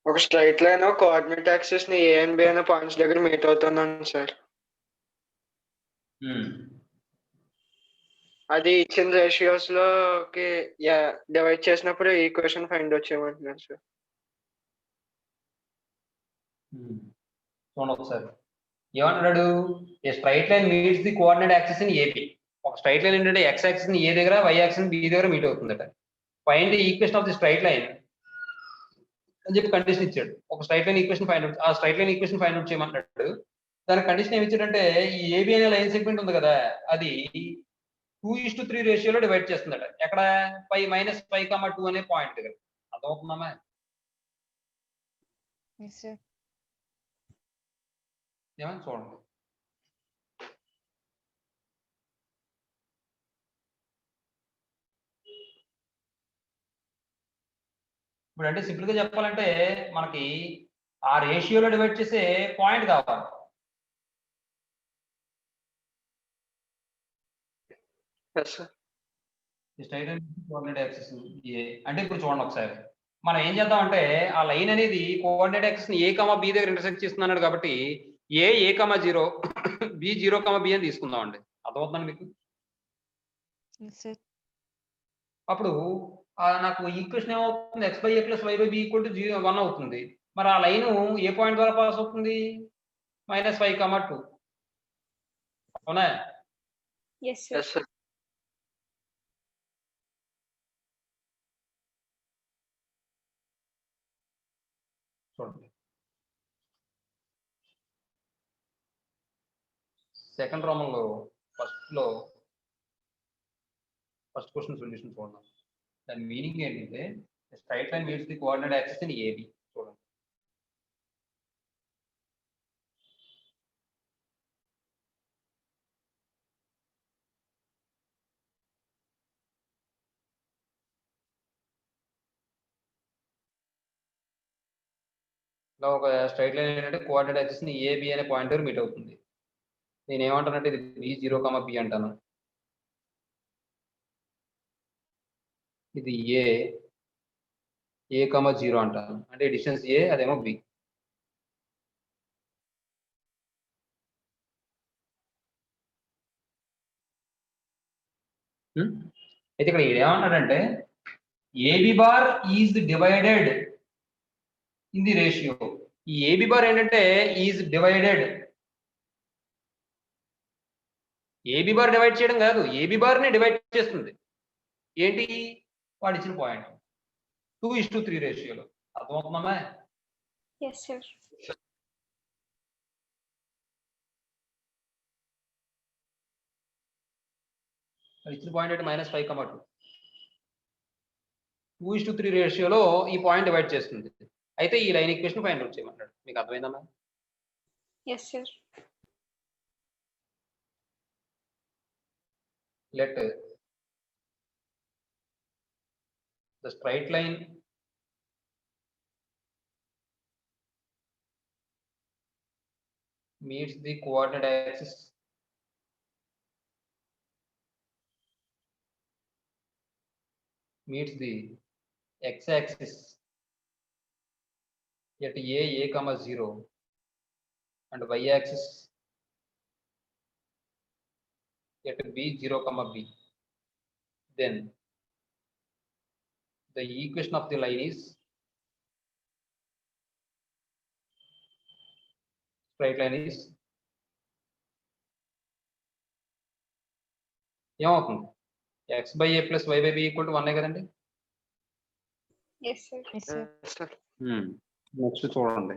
ఒక straight line coordinate axis ని A and B అనే పాయింట్స్ దగ్గర మీట్ అవుతుందండి సార్. అది ఇచ్చిన రేషియోస్ లోకి డివైడ్ చేసినప్పుడు ఈక్వేషన్ ఫైండ్ అవుట్ చేయమంటున్నారు సార్. చూడండి ఒకసారి ఏమన్నాడు, a straight line meets the coordinate axis in AP. ఒక స్ట్రైట్ లైన్ ఏంటంటే ఎక్స్ యాక్సిస్ ని ఏ దగ్గర, వై యాక్సిస్ బి దగ్గర మీట్ అవుతుందట. Find the equation of the straight line అని చెప్పి కండిషన్ ఇచ్చాడు. ఒక straight line equation find out, ఆ straight line equation find out చేయమన్నాడు. దాని కండిషన్ ఏమి ఇచ్చాడంటే ఈ ఏబి అనే లైన్ సెగ్మెంట్ ఉంది కదా, అది 2:3 రేషియోలో డివైడ్ చేస్తుందట. ఎక్కడ -5, 2 అనే పాయింట్ దగ్గర. అర్థమవుతుందమ్మా? ఏమని చూడండి. ఇప్పుడు అంటే సింపుల్ గా చెప్పాలంటే మనకి ఆ రేషియోలో డివైడ్ చేసే పాయింట్ కావాలి. కోఆర్డినేట్ యాక్సిస్ అంటే ఇప్పుడు చూడండి ఒకసారి, మనం ఏం చేద్దాం అంటే ఆ లైన్ అనేది కోఆర్డినేట్ యాక్సిస్ ని ఏ కామా బి దగ్గర ఇంటర్సెక్ట్ చేస్తున్నాడు కాబట్టి ఏ కామా 0 బి 0 కామా బి అని తీసుకుందాం అండి. అర్థమవుతుందండి మీకు? అప్పుడు నాకు ఈక్వేషన్ ఏమవుతుంది, x/a + y/b = 1 అవుతుంది. మరి ఆ లైన్ ఏ పాయింట్ ద్వారా పాస్ అవుతుంది? -5, 2. అవునా? చూడండి సెకండ్ రోమన్లో ఫస్ట్ క్వశ్చన్ సొల్యూషన్ చూడండి. దాని మీనింగ్ ఏంటంటే straight line meets the coordinate axis in AB. చూడండి ఇలా ఒక స్ట్రైట్ లైన్ ఏంటంటే కోఆర్డినేట్ యాక్సిస్ ని ఏబి అనే పాయింట్ దగ్గర మీట్ అవుతుంది. నేను ఏమంటానంటే ఇది B0, B అంటాను. ఇది A, 0 అంటాను. అంటే డిస్టెన్స్ A, అదేమో B. అయితే ఇక్కడ ఏమన్నాడంటే AB bar is divided in the ratio. ఈ AB బార్ ఏంటంటే is divided. AB bar divide చేయడం కాదు, AB బార్ ని డివైడ్ చేస్తుంది. ఏంటి? వాడు ఇచ్చిన పాయింట్ 2:3 రేషియోలో. అర్థమవుతుందమ్మా? Yes, sir. ఇచ్చిన పాయింట్ అంటే -5, 2. 2:3 రేషియోలో ఈ పాయింట్ డివైడ్ చేస్తుంది. అయితే ఈ లైన్ ఈక్వేషన్ ఫైండ్ అవుట్ చేయమన్నాడు. మీకు అర్థమైందమ్మా? Yes, sir. Let the straight line meets the coordinate axis meets the x-axis at a, 0 and y-axis at b, 0, b. Then the equation of the line is straight line is ఏమవుతుంది? x/a + y/b = 1 కదండి. Yes, sir. Yes, sir. Next చూడండి.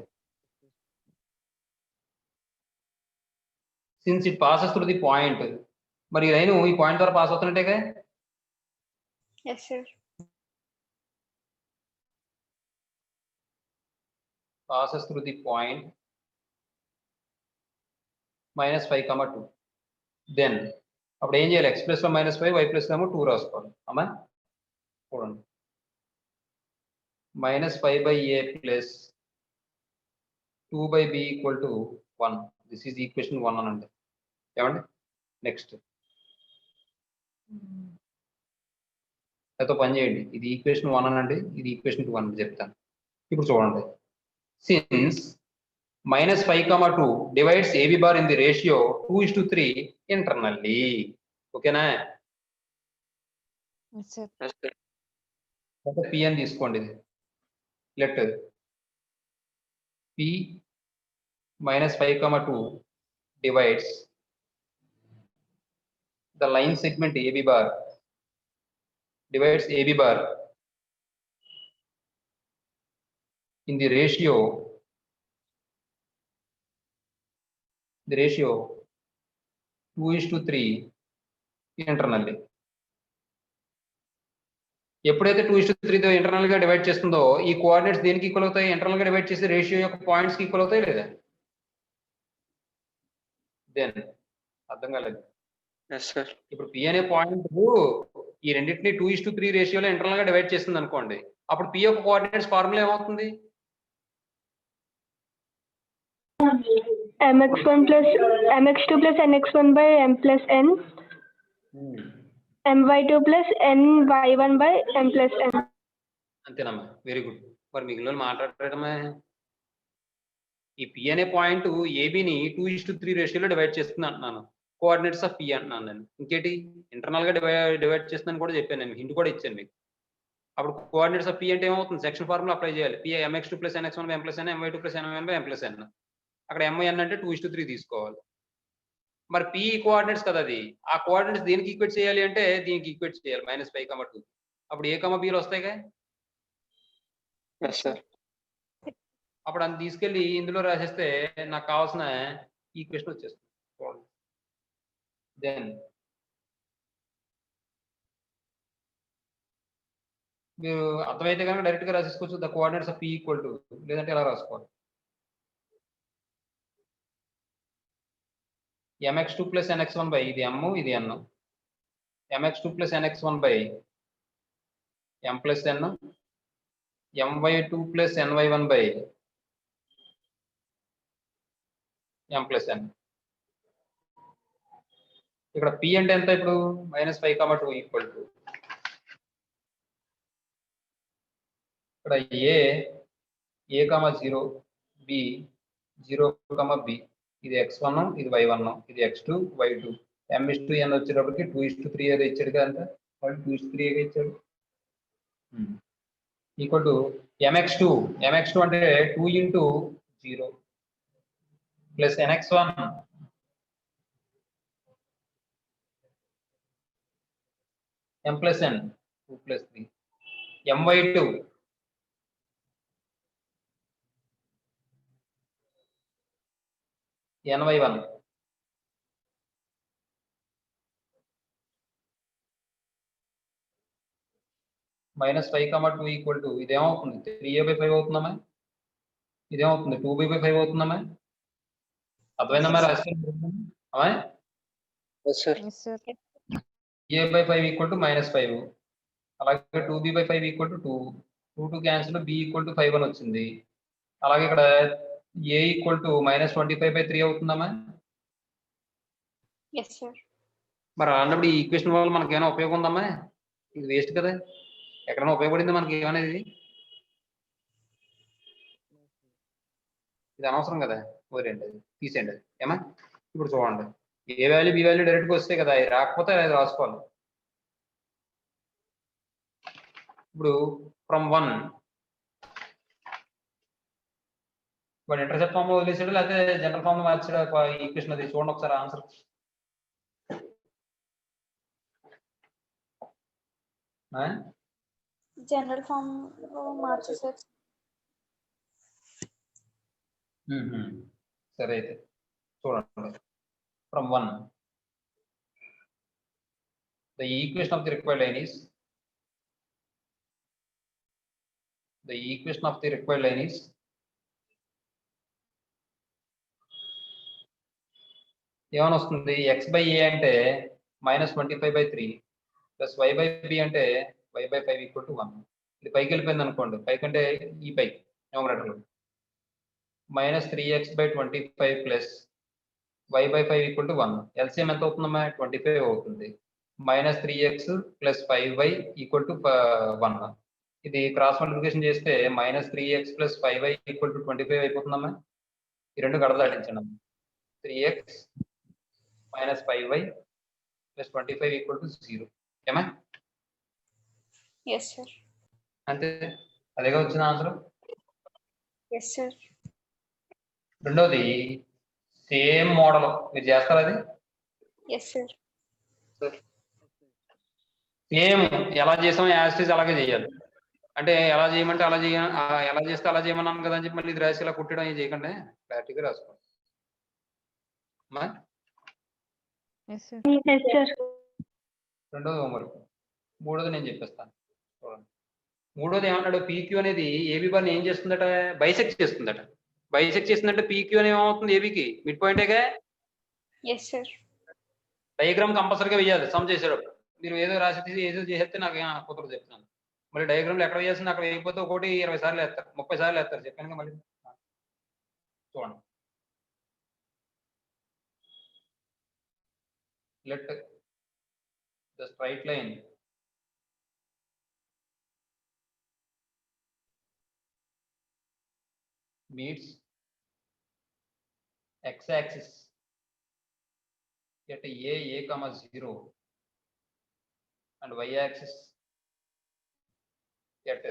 Since it passes through the point, మరి ఈ line ఈ point ద్వారా pass అవుతున్నట్టేగా? Yes, sir. Passes through the point -5, 2. Then అప్పుడు ఏం చేయాలి? x + లో -5, y + లో 2 రాసుకోవాలి. అమ్మా చూడండి, -5/a + 2/b = 1. This is equation 1 అనండి. ఏమండి? నెక్స్ట్ అయితే పని చేయండి, ఇది ఈక్వేషన్ 1 అనండి, ఇది ఈక్వేషన్ 2 అని చెప్తాను. ఇప్పుడు చూడండి, since -5, 2 divides AB bar in the ratio 2:3 internally. ఓకేనా? Yes, sir. Yes, sir. ఒక P అని తీసుకోండి. Let P -5, 2 divides the line segment AB bar divides AB bar in the ratio 2:3 internally. ఎప్పుడైతే 2:3తో ఇంటర్నల్ గా డివైడ్ చేస్తుందో ఈ కోఆర్డినేట్స్ దేనికి equal అవుతాయి? ఇంటర్నల్ గా డివైడ్ చేసే రేషియో యొక్క పాయింట్స్ కి ఈక్వల్ అవుతాయి లేదా? దెన్ అర్థం కాలేదు. Yes, sir. ఇప్పుడు P అనే పాయింట్ ఈ రెండింటిని 2:3 రేషియోలో ఇంటర్నల్ గా డివైడ్ చేస్తుంది అనుకోండి, అప్పుడు P యొక్క కోఆర్డినేట్స్ ఫార్ములా ఏమవుతుంది? mx1 plus mx2 plus nx1 by m plus n, my2 plus ny1 by m plus n. అంతేనమ్మా, వెరీ గుడ్. మరి మిగిలిన మాట్లాడటమే. ఈ P అనే పాయింట్ ఏబిని 2:3 రేషియోలో డివైడ్ చేస్తుంది అంటున్నాను. కోఆర్డినేట్స్ ఆఫ్ P అంటున్నాను నేను. ఇంకేంటి ఇంటర్నల్ గా డివైడ్ చేస్తుందని కూడా చెప్పాను నేను, హింట్ కూడా ఇచ్చాను మీకు. అప్పుడు కోఆర్డినేట్స్ ఆఫ్ P అంటే ఏమవుతుంది? సెక్షన్ ఫార్ములా అప్లై చేయాలి. P mx2 plus nx1 by m plus n, my2 plus ny1 by m plus n. అక్కడ mn అంటే 2:3 తీసుకోవాలి. మరి P కోఆర్డినేట్స్ కదా అది. ఆ కోఆర్డినేట్స్ దేనికి ఈక్వేట్ చేయాలి అంటే దీనికి ఈక్వేట్ చేయాలి, -5, 2. అప్పుడు A, Bలు వస్తాయిగా. Yes, sir. అప్పుడు అది తీసుకెళ్ళి ఇందులో రాసేస్తే నాకు కావాల్సిన ఈక్వేషన్ వచ్చేస్తుంది. దెన్ మీరు అర్థమైతే కనుక డైరెక్ట్ గా రాసేసుకోవచ్చు. The coordinates of P equal to, లేదంటే ఎలా రాసుకోవాలి? mx2 plus nx1 by ఇది m, ఇది n. mx2 plus nx1 by m plus n, my2 plus ny1 by m plus n. ఇక్కడ P అంటే ఎంత ఇప్పుడు? -5, 2 ఈక్వల్ టు ఇక్కడ A, 0, B, 0, B. ఇది x1, ఇది y1, ఇది x2, y2. m:n వచ్చేటప్పటికి 2:3 ఏదో ఇచ్చాడు కదా, వాళ్ళు 2:3 ఏదో ఇచ్చాడు. ఈక్వల్ టు mx2 అంటే 2 into 0 plus nx1 m plus n 2 plus 3 my2 ny1 -5, 2 equal to ఇదేమవుతుంది? 3a/5 అవుతుందమ్మా. ఇదేమవుతుంది? 2b/5 అవుతుందమ్మా. అర్థమైందమ్మా? రాసుకోండి. Yes, sir. Yes, sir. a/5 equal to -5. అలాగే 2b/5 equal to 2. 2 cancel, b equal to 5 అని వచ్చింది. అలాగే ఇక్కడ a ఈక్వల్ టు -25/3 అవుతుందమ్మా. Yes, sir. మరి అన్నప్పుడు ఈ ఈక్వేషన్ వల్ల మనకి ఏమైనా ఉపయోగం ఉందమ్మా? ఇది వేస్ట్ కదా. ఎక్కడైనా ఉపయోగపడింది మనకి ఏమైనా? ఇది అనవసరం కదా. ఓరేంటి అది తీసేయండి అది. ఏమా ఇప్పుడు చూడండి, ఏ వాల్యూ బి వాల్యూ డైరెక్ట్గా వస్తాయి కదా, అది రాకపోతే అది రాసుకోవాలి. ఇప్పుడు ఫ్రమ్ 1 వాడు ఇంటర్సెప్ట్ ఫామ్ లో వదిలేసాడు, లేకపోతే జనరల్ ఫామ్ లో మార్చాడు ఈక్వేషన్. అది చూడండి ఒకసారి ఆన్సర్. General form మార్చేసారు. సరే అయితే చూడండి. From 1 the equation of the required line is ఏమని వస్తుంది? x/a అంటే -25/3 ప్లస్ y/b అంటే y/5 ఈక్వల్ టు 1. ఇది పైకి వెళ్ళిపోయింది అనుకోండి, పైకంటే ఈ పైకి numerator -3x/25 plus y/5 equal to 1. LCM ఎంత అవుతుందమ్మా? 25 అవుతుంది. -3x plus 5y equal to 1. ఇది క్రాస్ మల్టిప్లికేషన్ చేస్తే -3x + 5y = 25 అయిపోతుందమ్మా. ఈ రెండు గడ దాటించండి అమ్మా. 3x - 5y + 25 = 0. ఏమా? Yes, sir. అంతే, అదేగా వచ్చిన ఆన్సర్. Yes, sir. రెండోది సేమ్ మోడల్ మీరు చేస్తారా? అది Yes, sir. సేమ్ ఎలా చేసామో యాజ్ ఇట్ అలాగే చేయాలి. అంటే ఎలా చేయమంటే అలా ఎలా చేస్తే అలా చేయమన్నాను కదా అని చెప్పి మళ్ళీ ఇది రాసి ఇలా కుట్టడం ఏం చేయకండి, క్లారిటీగా రాసుకోండి. Yes, sir. రెండోది హోంవర్క్. మూడోది నేను చెప్పేస్తాను చూడండి. మూడోది ఏమన్నాడు, పీక్యూ అనేది ఏబీ బార్ని ఏం చేస్తుందట, బైసెక్ట్ చేస్తుందట. బైసెక్ట్ చేస్తుందంటే పీక్యూ అని ఏమవుతుంది, ఏబీకి మిడ్ పాయింటేగా. Yes, sir. డయాగ్రామ్ కంపల్సరీగా వేయాలి సమ్ చేసేటప్పుడు. మీరు ఏదో రాసి ఏదో చేస్తే నాకు కుదరదు చెప్తున్నాను. మళ్ళీ డయాగ్రామ్లు ఎక్కడ వేయాల్సింది అక్కడ వేయకపోతే ఒకటి 20 సార్లు వేస్తారు, 30 సార్లు వేస్తారు. చెప్పాను మళ్ళీ చూడండి. Let the straight line meets x-axis at a, 0 and y-axis at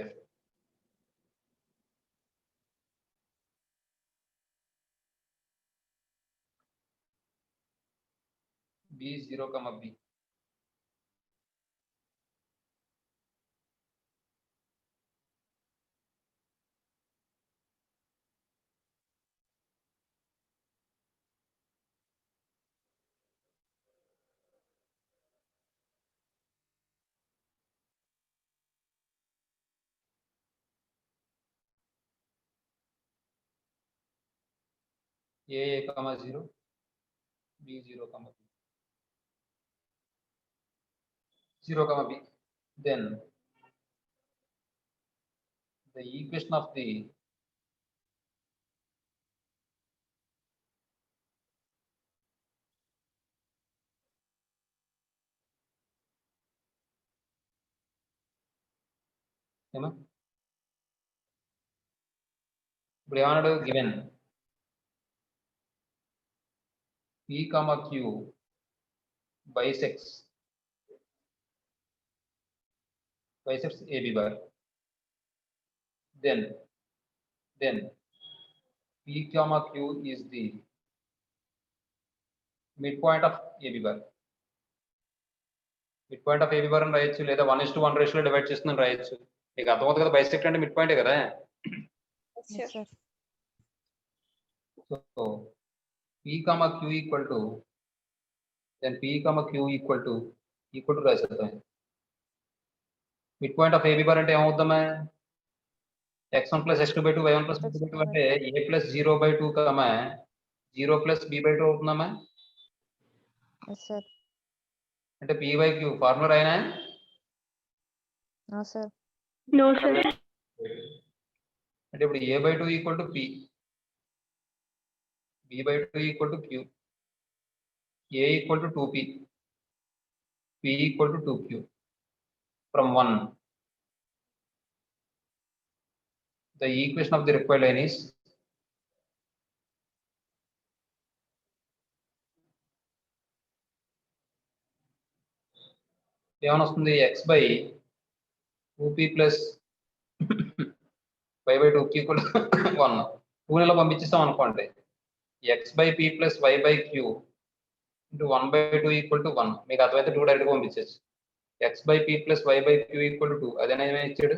b, 0, b. a, 0, b, 0, b. 0, b. Then the equation of the ఇప్పుడు ఏమన్నాడు, given p, q bisects AB bar, then p, q is the midpoint of AB bar. midpoint of AB bar అని రాయొచ్చు, లేదా 1:1 రేషియోలో divide చేస్తుందని రాయొచ్చు. మీకు అర్థమవుతుంది కదా, బైసెక్ట్ అంటే మిడ్ పాయింటే కదా. Yes, sir. So p, q equal to then p, q equal to రాసేద్దాం. Midpoint of AB bar అంటే ఏమవుతుందమ్మా, x1 + x2/2 y1 + x2/2 అంటే a + 0/2 0 + b/2 అవుతుందమ్మా. Yes, sir. అంటే p/q ఫార్ములా అయినా. No, sir. No, sir. అంటే ఇప్పుడు a/2 = p, b/2 = q, a = 2p, p = 2q. From 1, the equation of the required line is ఏమని వస్తుంది, x/2p + y/2q = 1. 2 నెల పంపించేస్తాం అనుకోండి, x/p + y/q × 1/2 = 1. మీకు అర్థమైతే 2 డైరెక్ట్గా పంపించచ్చు. x/p + y/q = 2. అదేనా ఏమైనా ఇచ్చాడు.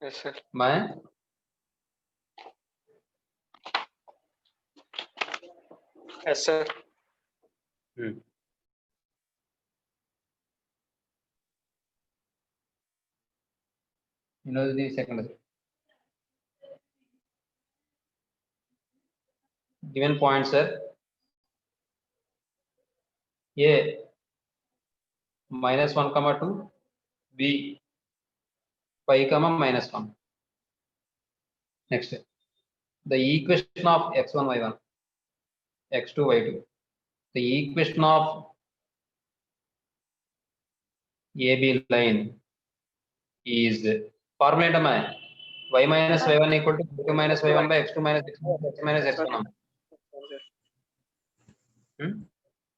Yes, sir. మా Yes, sir. the second given points are a -1, 2, b 5, -1. Next, the equation of x1, y1, x2, y2. The equation of AB line is formula ఏంటమ్మా y minus y1 equal to x2 minus y1 by x2 minus x minus x1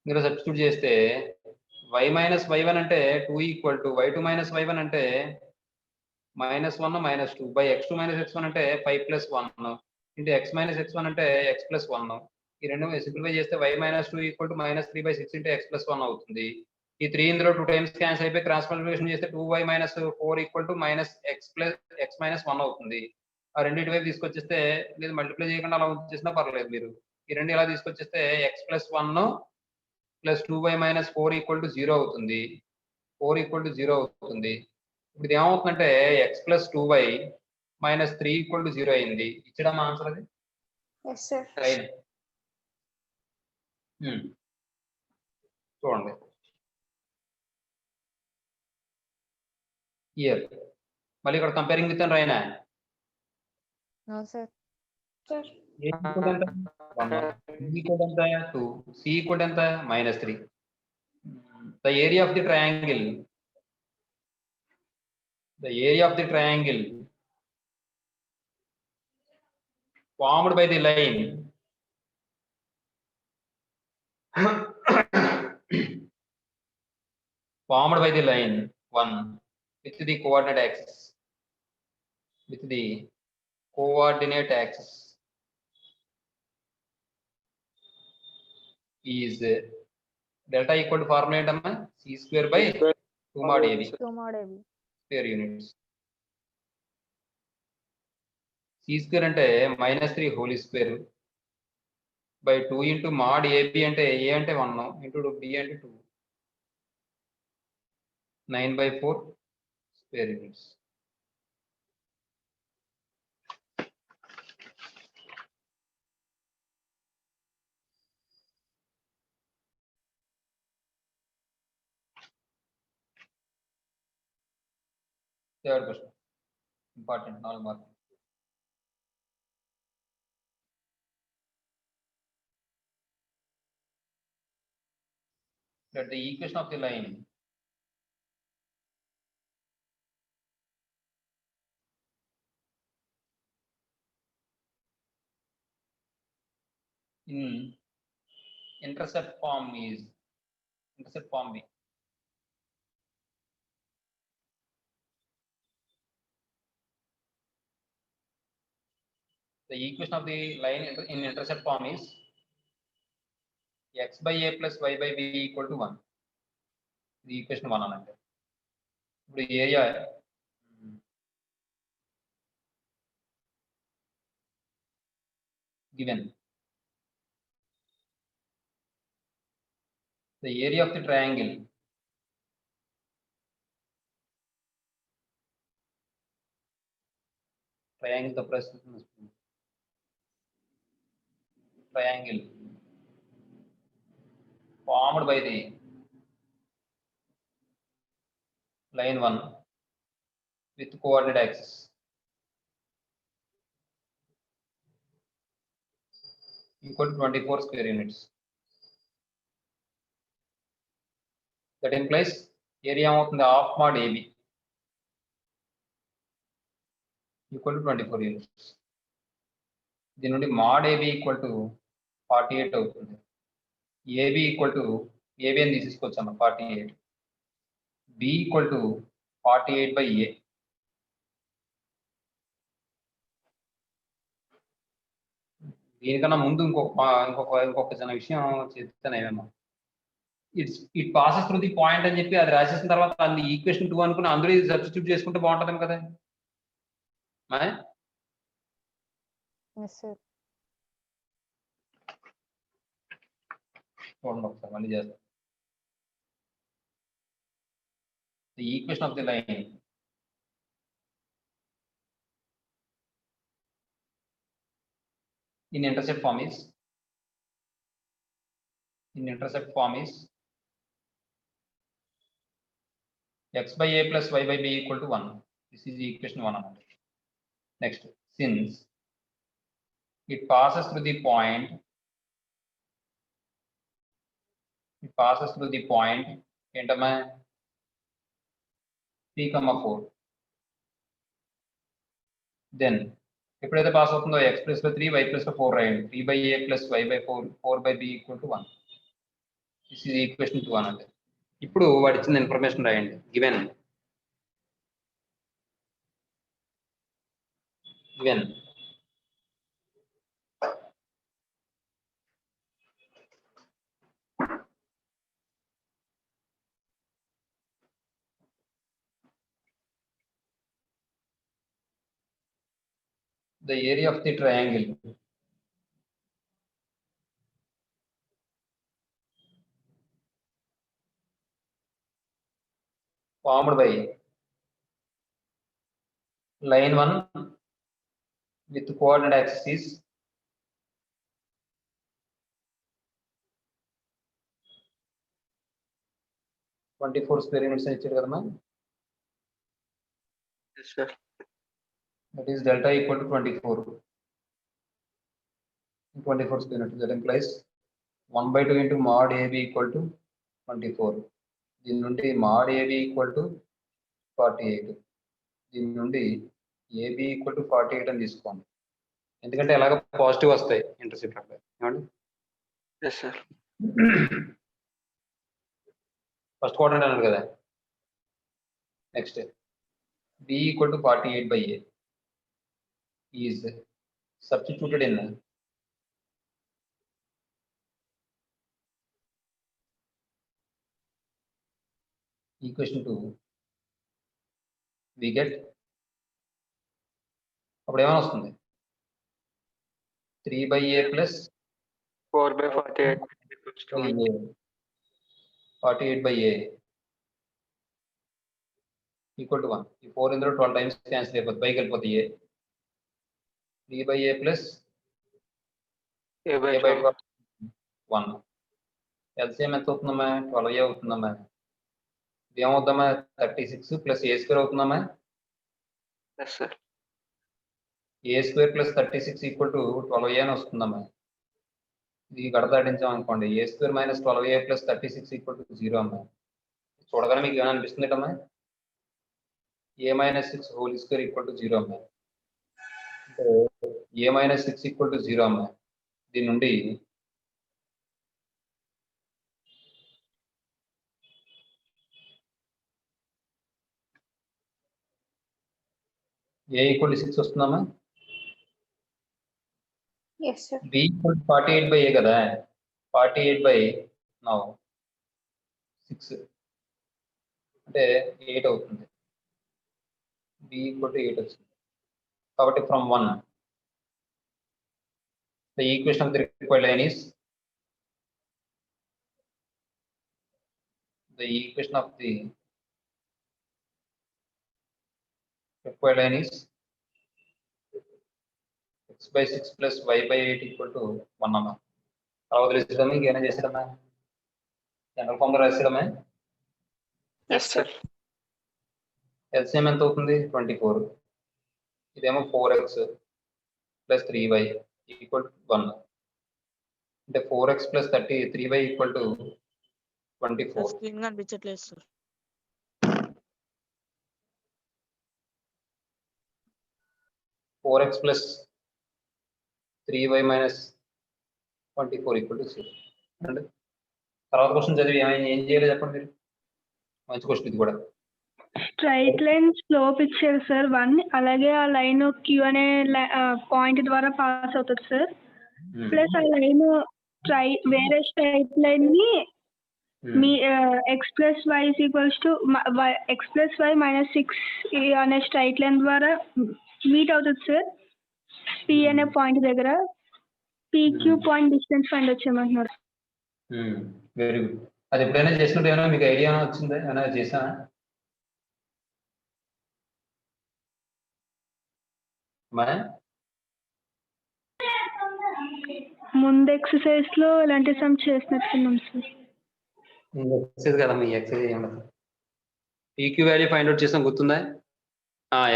మీరు substitute చేస్తే y minus y1 అంటే 2 equal to y2 minus y1 అంటే -1 -2 by x2 minus x1 అంటే 5 plus 1 into x minus x1 అంటే x plus 1. ఈ రెండు simplify చేస్తే y minus 2 equal to -3 by 6 into x plus 1 అవుతుంది. ఈ 3 ఇందులో 2 టైమ్స్ క్యాన్సిల్ అయిపోయి క్రాస్ మల్టిప్లికేషన్ చేస్తే 2y minus 4 equal to x minus 1 అవుతుంది. ఆ రెండింటి వైపు తీసుకొచ్చేస్తే లేదు మల్టిప్లై చేయకుండా అలా వచ్చేసినా పర్లేదు. మీరు ఈ రెండు ఇలా తీసుకొచ్చేస్తే x plus 1 plus 2y minus 4 equal to 0 అవుతుంది. 4 equal to 0 అవుతుంది. ఇప్పుడు ఇది ఏమవుతుందంటే x plus 2y minus 3 equal to 0 అయింది. ఇచ్చడం ఆన్సర్ అది Yes, sir. రైట్. చూడండి ఇయర్ మళ్ళీ ఇక్కడ comparing with Raina No, sir. Sir. A equal ఎంత 1 B equal ఎంత 2 C equal ఎంత -3. The area of the triangle formed by the line formed by the line 1 with the coordinate axis is delta equal to formula ఏంటమ్మా c square by 2 mod ab 2 mod AB. square units. c square అంటే -3 whole square by 2 into mod ab అంటే a అంటే 1 into b అంటే 2 9 by 4 square units. Third question important 4 mark. Let the equation of the line in intercept form B. The equation of the line in intercept form is x by a plus y by b equal to 1. The equation 1 అనంటే ఇప్పుడు area given the area of the triangle the triangle formed by the line 1 with coordinate axis equal to 24 square units. That implies area of the half mod AB equal to 24 units. దీని నుండి mod AB equal to 48 అవుతుంది. AB equal to AB అని తీసేసుకొచ్చాము 48. B equal to 48 by A. దీనికన్నా ముందు ఇంకొక చిన్న విషయం చెప్తానేమో it passes through the point అని చెప్పి అది రాసేసిన తర్వాత అది ఈక్వేషన్ 2 అనుకుని అందరూ ఇది సబ్స్టిట్యూట్ చేసుకుంటే బాగుంటుంది కదా. Yes, sir. చూడండి ఒకసారి మళ్ళీ చేస్తాం. The equation of the line in intercept form is x by a plus y by b equal to 1. This is the equation 1. Next, since it passes through the point ఏంటమ్మా 3, 4 then ఎప్పుడైతే pass అవుతుందో X plus 3 why plus 4 రాయండి. 3/a plus y by 4 4/b equal to 1. This is equation 2 అన్నది. ఇప్పుడు వాడు ఇచ్చిన information రాయండి. Given the area of the triangle formed by line 1 with coordinate axis is square units అని ఇచ్చారు కదమ్మా. Yes, sir. That is delta equal to 24 square units. That implies 1/2 into mod AB equal to 24. దీని నుండి mod AB equal to 48. దీని నుండి AB equal to 48 అని తీసుకోండి. ఎందుకంటే ఎలాగ పాజిటివ్ వస్తాయి ఇంటర్సెప్ట్ అక్కడ. ఏమండి? Yes, sir. ఫస్ట్ క్వాడ్రంట్ అన్నారు కదా. Next B equal to 48/a is substituted in equation 2. We get అప్పుడు ఏమైనా వస్తుంది 3/a plus 4/48 equals to 1. 48/a equal to 1. ఈ 4 ఇందులో 12 టైమ్స్ క్యాన్సిల్ అయిపోతుంది. పైకి వెళ్ళిపోతుంది a. 3/a plus a/1. LCM ఎంత అవుతుందమ్మా? 12a అవుతుందమ్మా. ఇది ఏమవుతుందమ్మా? 36 plus a square అవుతుందమ్మా. Yes, sir. a square plus 36 equal to 12a అని వస్తుందమ్మా. ఇది గడదాడించాం అనుకోండి. a square minus 12a plus 36 equal to 0 అమ్మా. చూడగానే మీకు ఏమైనా అనిపిస్తుందమ్మా? a minus 6 whole square equal to 0 అమ్మా. a minus 6 equal to 0 అమ్మా. దీని నుండి a equal to 6 వస్తుందమ్మా. Yes, sir. b equal to 48/a కదా. 48 now 6 అంటే 8 అవుతుంది. b equal to 8 వచ్చింది. కాబట్టి from 1 the equation of the required line is x by 6 plus y by 8 equal to 1 అమ్మా. అలా వదిలేసేదమ్మా. ఇంకేమైనా చేసేదమ్మా? జనరల్ ఫార్మ్ లో రాసేదమ్మా. Yes, sir. ఎల్సిఎం ఎంత అవుతుంది? 24. ఇదేమో 4x plus 3y equal to 1. అంటే 4x plus 3y equal to 24. Screen కనిపించట్లేదు sir. 4x plus 3y minus 24 equal to 0. అండి తర్వాత క్వశ్చన్ చదివి ఏం చేయాలి చెప్పండి మీరు. మంచి క్వశ్చన్ ఇది కూడా. స్ట్రైట్ లైన్ స్లోప్ ఇచ్చారు సార్ 1, అలాగే ఆ లైన్ క్యూ అనే పాయింట్ ద్వారా పాస్ అవుతుంది సార్. ప్లస్ ఆ లైన్ వేరే స్ట్రైట్ లైన్ ని మీ x plus y equals to x plus y minus 6 అనే స్ట్రైట్ లైన్ ద్వారా మీట్ అవుతుంది సార్. పి అనే పాయింట్ దగ్గర పిక్యూ పాయింట్ డిస్టెన్స్ ఫైండ్ వచ్చేయమంటున్నారు. Very good. అది ఎప్పుడైనా చేసినట్టు ఏమైనా మీకు ఐడియా వచ్చిందా? ఏమైనా చేసానా? ముందు ఎక్సర్సైజ్ లో ఇలాంటి సమ్ చేసినట్టున్నాం సార్. ఎక్సర్సైజ్ కదా మీ ఎక్సర్సైజ్ ఏమన్నా పీక్యూ వాల్యూ ఫైండ్ అవుట్ చేసాం గుర్తుందా?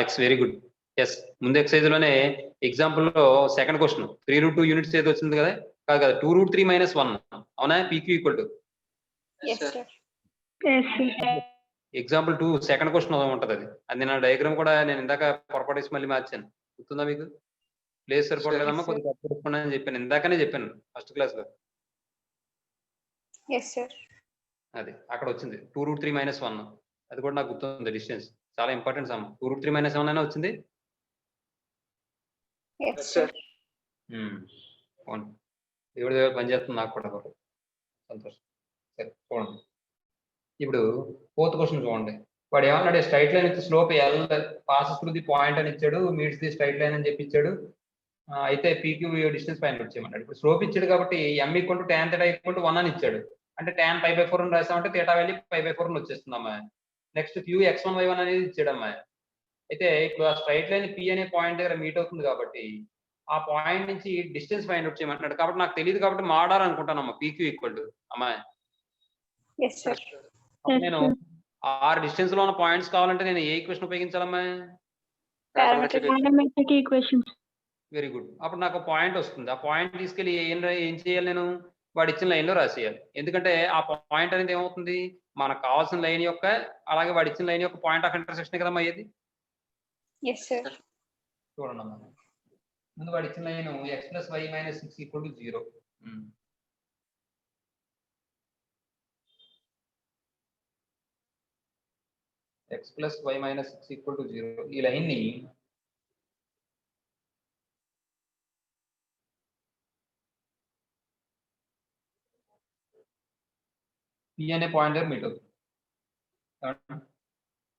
X very good. ఎస్ ముందు ఎక్సర్సైజ్ లోనే ఎగ్జాంపుల్ లో సెకండ్ క్వశ్చన్ 3√2 యూనిట్స్ ఏదో వచ్చింది కదా. కాదు కదా 2√3 - 1 అవునా? PQ equal to Yes, sir. Example 2 second question ఉంటుంది. అది నా డయాగ్రామ్ కూడా నేను ఇందాక పొరపాటు మళ్ళీ మార్చాను. గుర్తుందా మీకు? ప్లేస్ సరిపోవట్లేదమ్మా, Yes, sir. కొద్దిగా కట్టుకోండి అని చెప్పాను, ఇందాకనే చెప్పాను ఫస్ట్ క్లాస్లో. Yes sir. అది అక్కడ వచ్చింది 2√3 - 1. అది కూడా నాకు గుర్తుంది డిస్టెన్స్, చాలా ఇంపార్టెంట్ సమ్. 2√3 - 1 అయినా వచ్చింది. Yes sir. అవును, దేవుడి దగ్గర పనిచేస్తుంది నాకు కూడా బాబు. సంతోషం. సరే చూడండి, ఇప్పుడు 4th క్వశ్చన్ చూడండి. వాడు ఏమన్నాడు, straight line with slope L passes through the point అని ఇచ్చాడు, మీట్స్ ది స్ట్రైట్ లైన్ అని చెప్పి ఇచ్చాడు. అయితే పీక్యూ డిస్టెన్స్ ఫైండ్ అవుట్ చేయమన్నాడు. ఇప్పుడు స్లోప్ ఇచ్చాడు కాబట్టి m = tan θ = 1 అని ఇచ్చాడు. అంటే tan π/4 అని రాసామంటే θ వాల్యూ π/4 అని వచ్చేస్తుందమ్మా. నెక్స్ట్ క్యూ x1 y1 అనేది ఇచ్చాడమ్మా. అయితే ఇప్పుడు ఆ స్ట్రైట్ లైన్ P అనే పాయింట్ దగ్గర మీట్ అవుతుంది కాబట్టి ఆ పాయింట్ నుంచి డిస్టెన్స్ ఫైండ్ అవుట్ చేయమంటున్నాడు. కాబట్టి నాకు తెలియదు కాబట్టి మాడార్ అనుకుంటానమ్మా, PQ = అమ్మా. Yes sir. నేను 6 డిస్టెన్స్ లో ఉన్న పాయింట్స్ కావాలంటే నేను ఏ ఈక్వేషన్ ఉపయోగించాలమ్మా? Parametric equations. Very good. అప్పుడు నాకు పాయింట్ వస్తుంది. ఆ పాయింట్ తీసుకెళ్ళి ఏం చేయాలి, నేను వాడు ఇచ్చిన లైన్ లో రాసేయాలి. ఎందుకంటే ఆ పాయింట్ అనేది ఏమవుతుంది, మనకు కావాల్సిన లైన్ యొక్క అలాగే వాడు ఇచ్చిన లైన్ యొక్క పాయింట్ ఆఫ్ ఇంటర్సెక్షన్ కదమ్మా అయ్యేది. Yes sir. చూడండి అమ్మా, ముందు వాడు ఇచ్చిన line x + y - 6 = 0. x + y - 6 = 0. ఈ లైన్ ని P అనే పాయింట్ దగ్గర మీట్ అవుతుంది.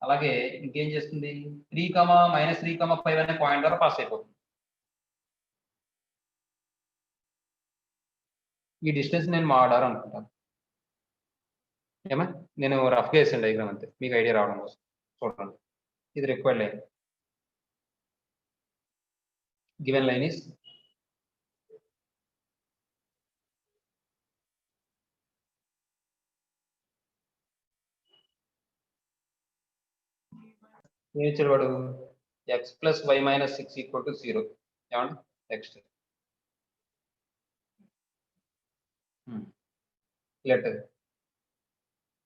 అలాగే ఇంకేం చేస్తుంది, 3, -3, 5 అనే పాయింట్ ద్వారా పాస్ అయిపోతుంది. ఈ డిస్టెన్స్ నేను మాడారు అనుకుంటాను. ఏమా, నేను రఫ్ గా వేసాను డయాగ్రామ్ అంతే, మీకు ఐడియా రావడం కోసం. చూడండి, ఇది required line. Given line is ఏం ఇచ్చాడు వాడు, x + y - 6 = 0. ఏమండి next let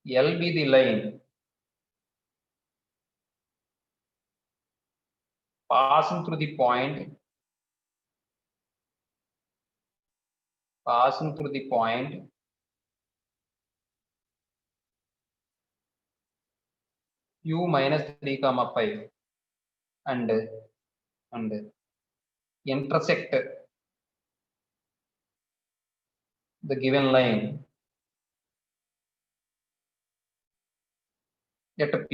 L be the line passing through the point Q - 3, 5 and intersect the given line at P.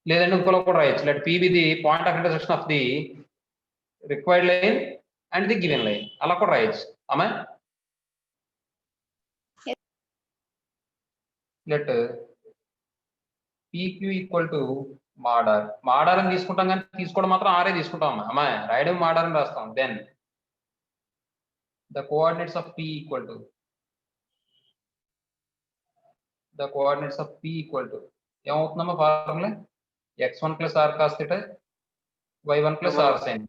లేదంటే ఇంకోలో కూడా రాయొచ్చు, let P be the point of intersection of the required line and the given line. అలా కూడా రాయొచ్చు అమ్మా. let PQ = మాడార్ అని తీసుకుంటాం, కానీ తీసుకోవడం మాత్రం ఆరే తీసుకుంటాం అమ్మా. రాయడం మాడార్ అని రాస్తాం. Then the coordinates of P ఏమవుతుందమ్మా formula, x1 + r cos θ y1 + r sin.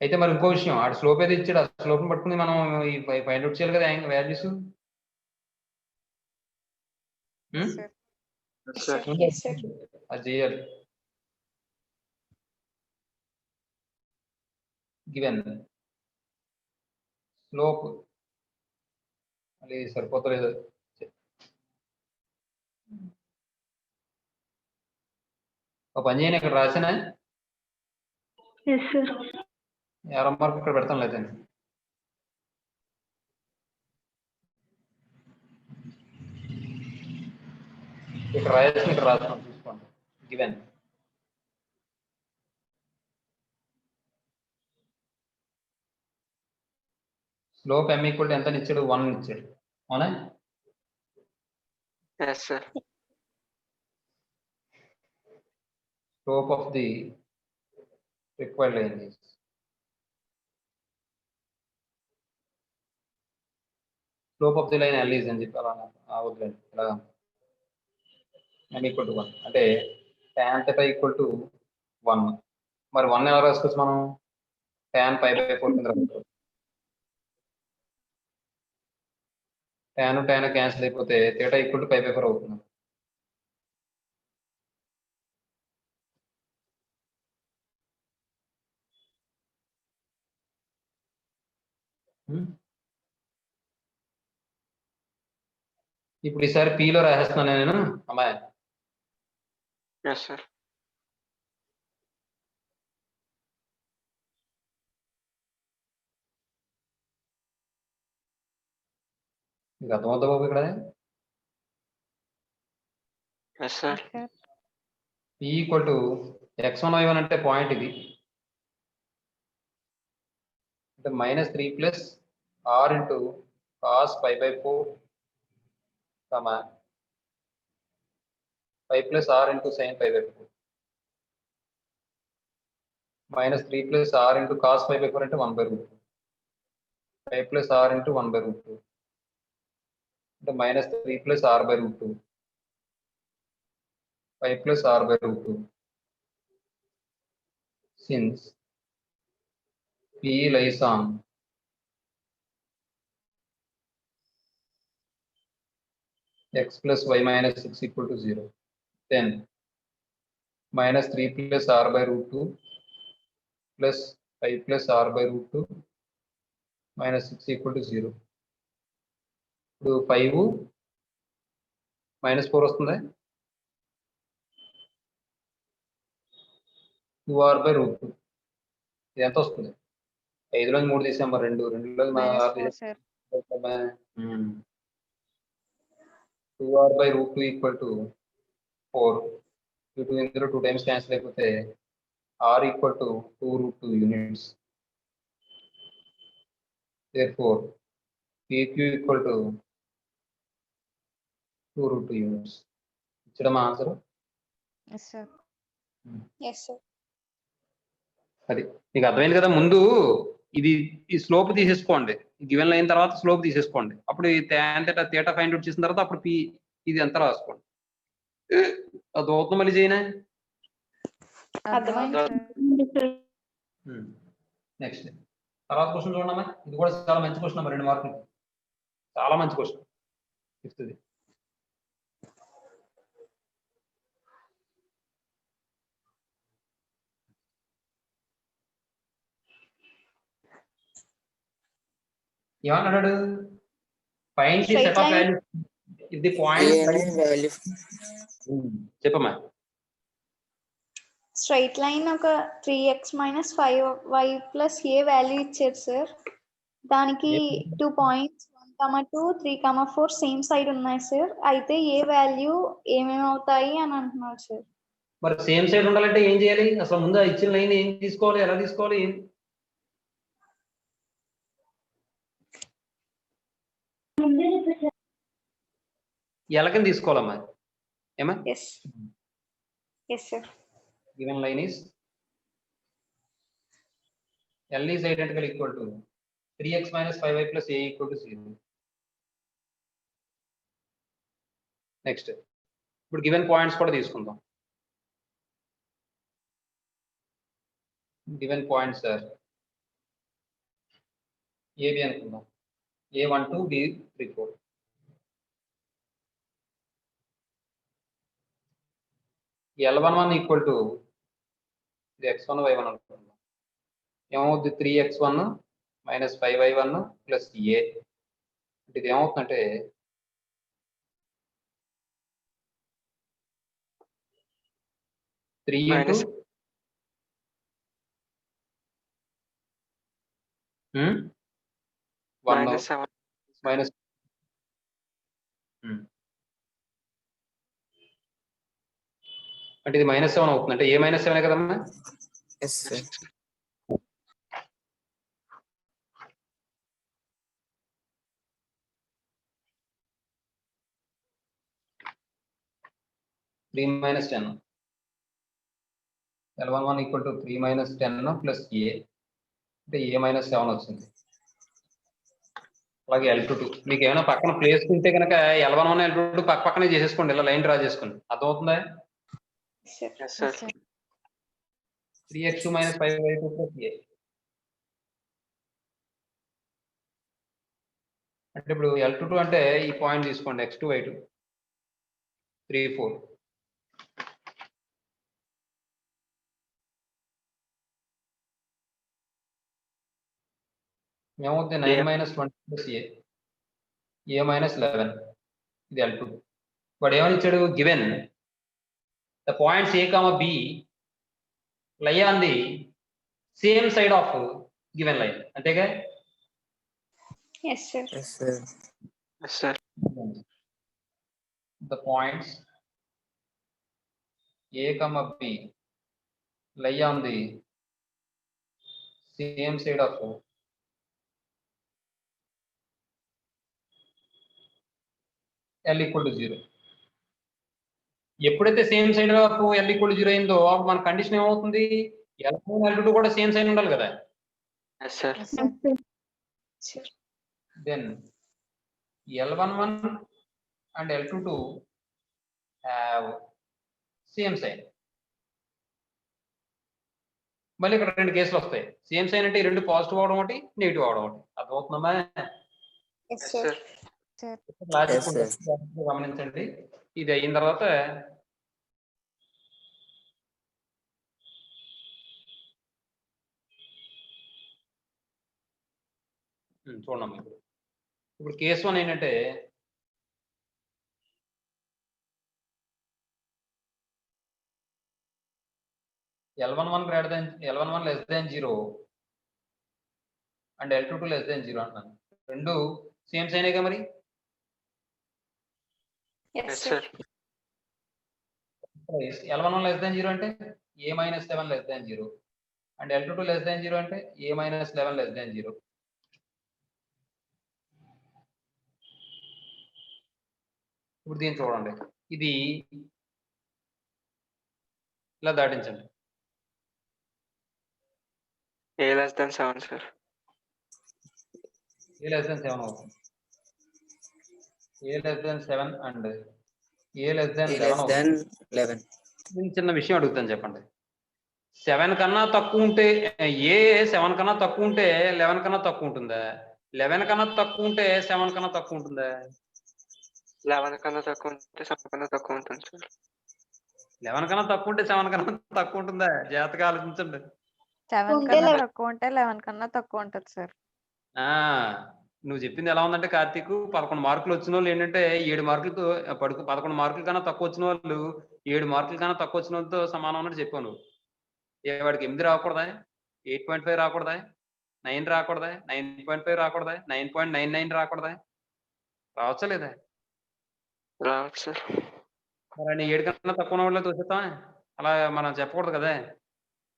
అయితే మరి ఇంకో విషయం, ఆడు స్లోప్ ఏదో ఇచ్చాడు, ఆ స్లోప్ ని పట్టుకుని మనం ఫైండ్ అవుట్ చేయాలి కదా values. Yes, sir. Yes, sir. అది చేయాలి. గివెన్ స్లోప్ అది సరిపోతలేదు. ఒక పని చేయని ఇక్కడ రాసిన ఎస్ సార్. ఎర్రర్ మార్క్ ఇక్కడ పెడతాం లేదా, ఇక్కడ రాయాల్సిన ఇక్కడ రాస్తాం చూసుకోండి. గివెన్ స్లోప్ m = ఎంత ఇచ్చాడు, 1 ఇచ్చాడు. అవునా? Yes, sir. Slope of the required line is slope of the line L is అని చెప్పి అలా వద్దులేండి, ఇలా m = 1 అంటే tan θ = 1. మరి 1 ఎలా రాసుకోవచ్చు మనం, tan π/4 కింద రాసుకోవచ్చు. tan క్యాన్సిల్ అయిపోతే θ = π/4 అవుతుంది. ఇప్పుడు ఈసారి పీలో రాసేస్తున్నాను నేను అమ్మాయి. Yes, sir. మీకు అర్థమవుతా బాబు ఇక్కడ? Yes, sir. Yes, sir. P equal to x1 y1 అంటే పాయింట్ ఇది అంటే -3 plus r into cos π/4 5 plus r into sin π/4 -3 plus r into cos π/4 అంటే 1/√2 5 ప్లస్ r ఇంటూ 1/√2 అంటే -3 plus r/√2 5 plus r/√2 since P lies on x plus y minus 6 equal to 0, then -3 plus r/√2 plus 5 plus r/√2 minus 6 equal to 0. ఇప్పుడు 5 -4 వస్తుంది 2r/√2 ఇది ఎంత వస్తుంది 5లో 3 తీసాం మరి 2లో -4, sir. 2r/√2 ఈక్వల్ టు 4 ఇందులో 2 టైమ్స్ క్యాన్సిల్ అయిపోతే r equal to 2√2 units. therefore pq equal to 2√2 units. ఇచ్చడం answer. Yes, sir. Yes, sir. అది మీకు అర్థమైంది కదా. ముందు ఇది ఈ స్లోప్ తీసేసుకోండి, గివెన్ లైన్ తర్వాత స్లోప్ తీసేసుకోండి, అప్పుడు ఈ tan θ ఫైండ్ అవుట్ చేసిన తర్వాత అప్పుడు p ఇది ఎంత రాసుకోండి. అది అవుతుంది మళ్ళీ చేయనా. అర్థమైంది, sir. నెక్స్ట్ తర్వాత క్వశ్చన్ చూడమ్మా. ఇది కూడా చాలా మంచి క్వశ్చన్ అమ్మా, 2 మార్కులు, చాలా మంచి క్వశ్చన్. ఫిఫ్త్ది ఏమన్నాడు? Find the set of values if the point. చెప్పమ్మా. స్ట్రైట్ లైన్ ఒక 3x మైనస్ 5y ప్లస్ ఏ వాల్యూ ఇచ్చారు సార్. దానికి 2 పాయింట్స్ 1, 2, 3, 4 సేమ్ సైడ్ ఉన్నాయి సార్. అయితే ఏ వాల్యూ ఏమేమి అవుతాయి అని అంటున్నారు సార్. మరి సేమ్ సైడ్ ఉండాలంటే ఏం చేయాలి? అసలు ముందు ఇచ్చిన లైన్ ఏం తీసుకోవాలి, ఎలా తీసుకోవాలి? ఎలాగని తీసుకోవాలమ్మా? ఏమా? Yes, sir. given line is L is identical equal to 3x minus 5y plus a equal to 0. Next ఇప్పుడు గివెన్ పాయింట్స్ కూడా తీసుకుందాం. గివెన్ పాయింట్స్ సార్ ఏబి అనుకుందాం. a12 b34. L11 equal to ఇది x1 y1 అనుకుందాం. ఏమవుతుంది? 3x1 minus 5y1 plus ఏ. ఇది ఏమవుతుందంటే 3 into minus అంటే ఇది -7 అవుతుంది. అంటే ఏ -7 కదమ్మా? Yes, sir. -3 - 10. L11 equal to 3 - 10 plus ఏ అంటే ఏ -7 వచ్చింది. అలాగే L22 మీకు ఏమైనా పక్కన ప్లేస్ ఉంటే కనుక L11 L22 పక్క పక్కనే చేసేసుకోండి, ఇలా లైన్ డ్రా చేసుకోండి. అర్థమవుతుందా? 3x2 - 5y2 ప్లస్ ఏ అంటే ఇప్పుడు L22 అంటే ఈ పాయింట్ తీసుకోండి, x2 y2 3 4. ఏమవుతుంది 9 మైనస్ 20 ప్లస్ ఏ మైనస్ 11 ఇది L2. వాడు ఏమని ఇచ్చాడు? Given the points A, B lie on the same side of given line. అంతేగా? Yes sir. Yes sir. The points A, B lie on the same side of L equal to 0. ఎప్పుడైతే same side of L equal to 0 అయిందో అప్పుడు మన condition ఏమవుతుంది? L1 L2 కూడా same side ఉండాలి కదా. Yes sir. Yes, sir. Then L11 and L22 have same sign. మళ్ళీ ఇక్కడ రెండు కేసులు వస్తాయి. సేమ్ సైన్ అంటే ఈ రెండు పాజిటివ్ అవడం ఒకటి, నెగిటివ్ అవడం ఒకటి. అర్థమవుతుందమ్మా? Yes yes sir. సార్. గమనించండి. ఇది అయిన తర్వాత చూడమ్మా. ఇప్పుడు కేసు 1 ఏంటంటే L11 greater than L11 less than 0 and L22 less than 0 అంటున్నాను. రెండు సేమ్ సైనేగా మరి. Yes yes sir. Sir. L11 less than 0 అంటే A minus 7 less than 0 and L22 less than 0 అంటే A minus 11 less than 0. ఇప్పుడు దీన్ని చూడండి. ఇది ఇలా దాటించండి. A less than 7 sir. A less than 7 అవుతుంది. A less than 7 and A less than 11. చిన్న విషయం అడుగుతాను, చెప్పండి. 7 కన్నా తక్కువ ఉంటే A 7 కన్నా తక్కువ ఉంటే 11 కన్నా తక్కువ ఉంటుందా? 11 కన్నా తక్కువ ఉంటే 7 కన్నా తక్కువ ఉంటుందా? 11 కన్నా తక్కువ ఉంటే 7 కన్నా తక్కువ ఉంటుంది సార్. 11 కన్నా తక్కువ ఉంటే 7 కన్నా తక్కువ ఉంటుందా? జాగ్రత్తగా ఆలోచించండి. 7 ఉంటే కన్నా 11. తక్కువ ఉంటే 11 కన్నా తక్కువ ఉంటుంది సార్. నువ్వు చెప్పింది ఎలా ఉందంటే కార్తీక్, 11 మార్కులు వచ్చిన వాళ్ళు ఏంటంటే 7 మార్కులతో 11 మార్కుల కన్నా తక్కువ వచ్చిన వాళ్ళు 7 మార్కుల కన్నా తక్కువ వచ్చిన వాళ్ళతో సమానం అన్నట్టు చెప్పావు నువ్వు. వాడికి 8 రాకూడదా? 8.5 రాకూడదా? 9 రాకూడదా? 9.5 రాకూడదా? 9.99 రాకూడదా? రావచ్చా లేదా? రావచ్చు సార్. మరి 7 కన్నా తక్కువ ఉన్న వాళ్ళతో తోసేస్తావా? అలా మనం చెప్పకూడదు కదా.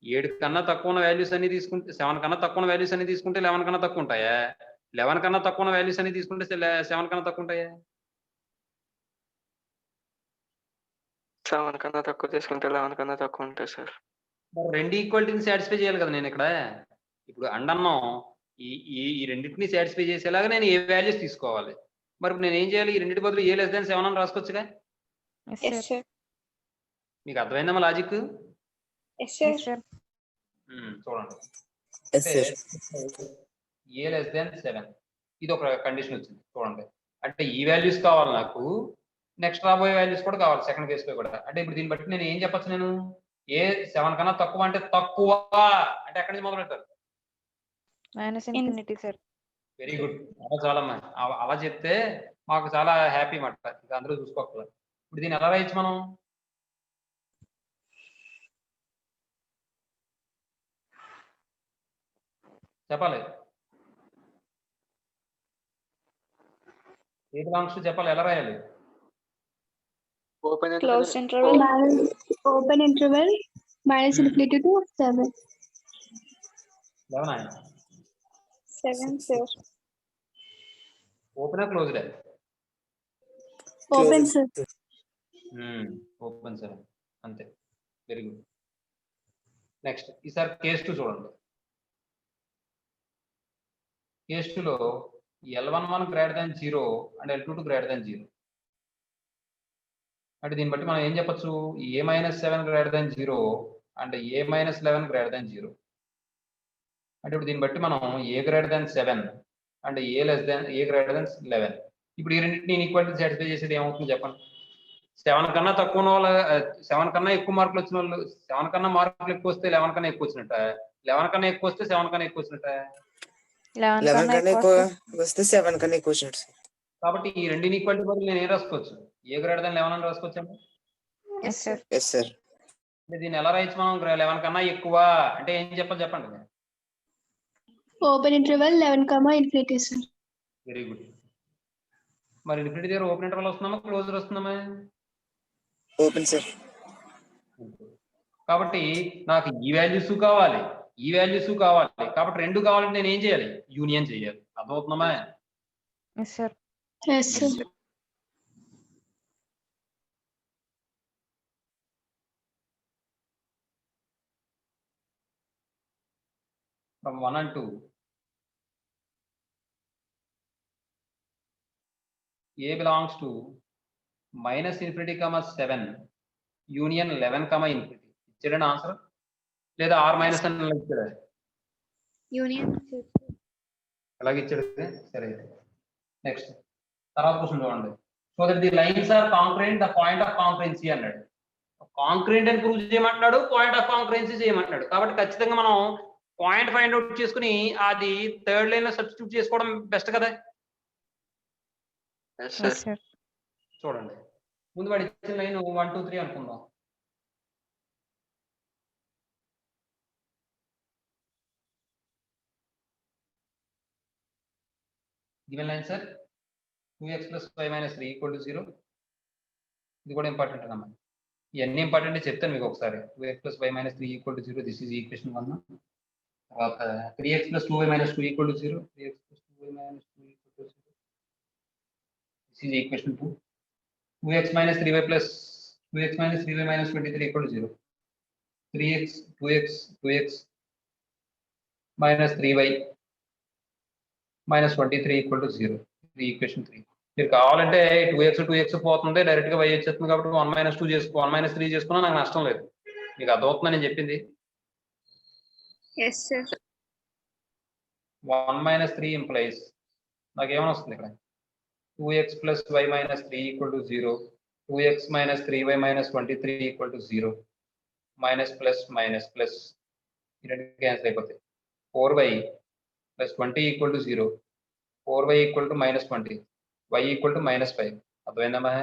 7 కన్నా తక్కువ ఉన్న వాల్యూస్ అన్ని తీసుకుంటే 7 కన్నా తక్కువ ఉన్న వాల్యూస్ అన్ని తీసుకుంటే 11 కన్నా తక్కువ ఉంటాయా? 11 కన్నా తక్కువ ఉన్న వాల్యూస్ అన్ని తీసుకుంటే 7 కన్నా తక్కువ ఉంటాయా? 7 కన్నా తక్కువ తీసుకుంటే 11 కన్నా తక్కువ ఉంటాయి సార్. మరి రెండు ఈక్వాలిటీని సాటిస్ఫై చేయాలి కదా నేను ఇక్కడ. ఇప్పుడు అండన్నం ఈ ఈ రెండింటిని సాటిస్ఫై చేసేలాగా నేను ఏ వాల్యూస్ తీసుకోవాలి. మరి ఇప్పుడు నేను ఏం చేయాలి? ఈ రెండింటి బదులు A less than 7 అని రాసుకోవచ్చుగా. Yes, yes sir. సార్. మీకు అర్థమైందమ్మా logic? Yes Yes, sir. sir. చూడండి. A less than 7 ఇది ఒక కండిషన్ వచ్చింది చూడండి. అంటే ఈ వాల్యూస్ కావాలి నాకు, నెక్స్ట్ రాబోయే వాల్యూస్ కూడా కావాలి సెకండ్ కేసులో కూడా. అంటే ఇప్పుడు దీన్ని బట్టి నేను ఏం చెప్పచ్చు? నేను ఏ 7 కన్నా తక్కువ అంటే తక్కువ అంటే ఎక్కడి నుంచి మొదలు పెట్టాలి? Minus infinity, sir. Very good. అలా చాలమ్మా. అలా చెప్తే మాకు చాలా హ్యాపీ మాట. ఇంకా అందరూ చూసుకోవాలి. ఇప్పుడు దీన్ని ఎలా రాయొచ్చు మనం? చెప్పాలి. ఏ బిలాంగ్స్ చెప్పాలి, ఎలా రాయాలి? Open close interval. Open interval minus infinity to 7. 11 7 sir. Open closed? Open, sir. Open 7 అంతే. Very good. నెక్స్ట్ ఈసారి కేస్ 2 చూడండి. కేస్ 2లో L11 greater than 0 and L22 greater than 0. అంటే దీన్ని బట్టి మనం ఏం చెప్పచ్చు? A - 7 greater than 0 and A - 11 greater than 0. అంటే ఇప్పుడు దీన్ని బట్టి మనం A greater than 7 and A greater than 11. ఇప్పుడు ఈ రెండింటిని ఈక్వాలిటీ సాటిస్ఫై చేసేది ఏమవుతుంది చెప్పండి? 7 కన్నా తక్కువ ఉన్న వాళ్ళు 7 కన్నా ఎక్కువ మార్కులు వచ్చిన వాళ్ళు 7 కన్నా మార్కులు ఎక్కువ వస్తే 11 కన్నా ఎక్కువ వచ్చినట్ట, 11 కన్నా ఎక్కువ వస్తే 7 కన్నా ఎక్కువ వచ్చినట్ట. 11 11 కన్నా కన్నా ఎక్కువ ఎక్కువ వస్తే 7 కన్నా ఎక్కువ వచ్చినట్టు సార్. కాబట్టి ఈ రెండింటి ఈక్వాలిటీ బదులు నేను ఏం రాసుకోవచ్చు? ఏ గ్రేటర్ దాన్ 11 అని రాసుకోవచ్చండి. Yes sir. Yes sir. అంటే దీన్ని ఎలా రాయొచ్చు మనం? 11 కన్నా ఎక్కువ అంటే ఏం చెప్పాలి చెప్పండి. ఓపెన్ ఇంటర్వెల్ 11 కమా ఇన్ఫినిటీ సార్. Very good. మరి ఇన్ఫినిటీ దగ్గర ఓపెన్ ఇంటర్వల్ వస్తుందమ్మా, క్లోజర్ వస్తుందమ్మా? Open sir. కాబట్టి నాకు ఈ వాల్యూస్ కావాలి, ఈ వాల్యూస్ కావాలి. కాబట్టి రెండు కావాలంటే నేను ఏం చేయాలి? యూనియన్ చేయాలి. అర్థమవుతుందమ్మా? Yes sir. Yes sir. From 1 and 2, A belongs to minus infinity comma 7 union 11 comma infinity. ఇచ్చాడని ఆన్సర్ లేదా ఆర్ మైనస్ అని ఇచ్చాడు? యూనియన్ అలాగే ఇచ్చాడు. సరే, నెక్స్ట్ తర్వాత క్వశ్చన్ చూడండి. So that the lines are concurrent the point of concurrency అన్నాడు. కాంక్రెంట్ అని ప్రూవ్ చేయమంటున్నాడు, పాయింట్ ఆఫ్ కాంక్రెన్సీ చేయమంటున్నాడు. కాబట్టి ఖచ్చితంగా మనం పాయింట్ ఫైండ్ అవుట్ చేసుకుని అది థర్డ్ లైన్ లో సబ్స్టిట్యూట్ చేసుకోవడం బెస్ట్ కదా. Yes sir. చూడండి, ముందు వాడు ఇచ్చిన లైన్ 1 2 3 అనుకుందాం. Given line sir 2x plus y minus 3 equal to 0. ఇది కూడా ఇంపార్టెంట్ అన్నమాట. ఇవన్నీ ఇంపార్టెంట్ చెప్తాను మీకు ఒకసారి. 2x plus y minus 3 equal to 0, this is equation 1. తర్వాత 3x plus 2y minus 2 equal to 0, 3x plus 2y minus 2 equal to 0, this is equation 2. 2x minus 3y plus 2x minus 3y minus 23 equal to 0, 3x 2x minus 3y minus 23 equal to 0, ఇది equation 3. మీరు కావాలంటే 2x పోతుంది, direct గా y వచ్చేస్తుంది. కాబట్టి 1 minus 2 చేసుకో, 1 minus 3 చేసుకున్నా నాకు నష్టం లేదు. మీకు అర్థమవుతుందా నేను చెప్పింది? Yes sir. 1 minus 3 implies నాకు ఏమని వస్తుంది ఇక్కడ? 2x plus y minus 3 equal to 0, 2x minus 3y minus 23 equal to 0, minus plus minus plus ఈ రెండు క్యాన్సిల్ అయిపోతాయి. 4y plus 20 equal to 0, 4y equal to minus 20, y equal to minus 5. అర్థమైందమ్మా?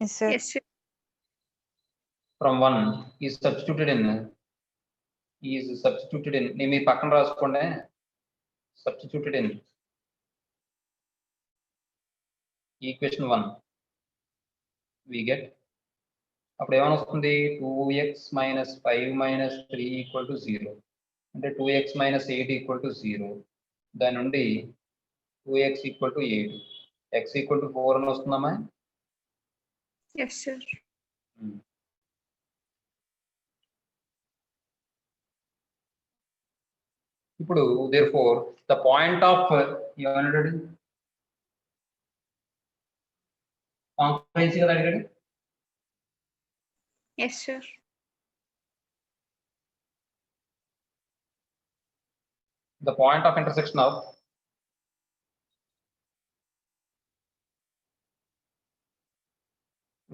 Yes sir. Yes sir. From 1 is substituted in నేను మీ పక్కన రాసుకోండి. substituted in equation 1 we get, అప్పుడు ఏమని వస్తుంది? 2x minus 5 minus 3 equal to 0, అంటే 2x minus 8 equal to 0. దాని నుండి 2x equal to 8, x equal to 4 అని వస్తుందమ్మా? Yes sir. ఇప్పుడు therefore the point of ఏమన్నాడు? కాంక్రెన్సీ కదా అడిగాడు. Yes sir. The point of intersection of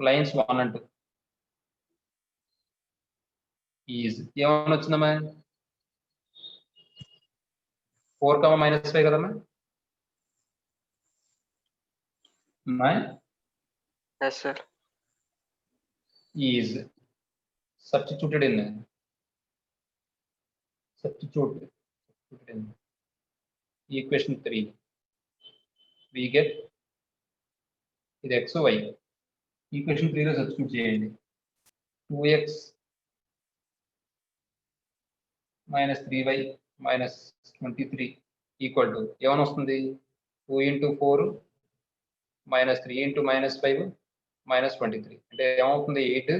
lines 1 and 2 is ఏమని వచ్చిందమ్మా? 4 minus 5 కదమ్మా? Yes sir. is substituted in equation 3 we get ఇది x y. ఈక్వేషన్ 3 లో సబ్స్టిట్యూట్ చేయండి. 2x minus 3y minus 23 equal to ఏమని వస్తుంది? 2 into 4 minus 3 into minus 5 minus 23, అంటే ఏమవుతుంది? 8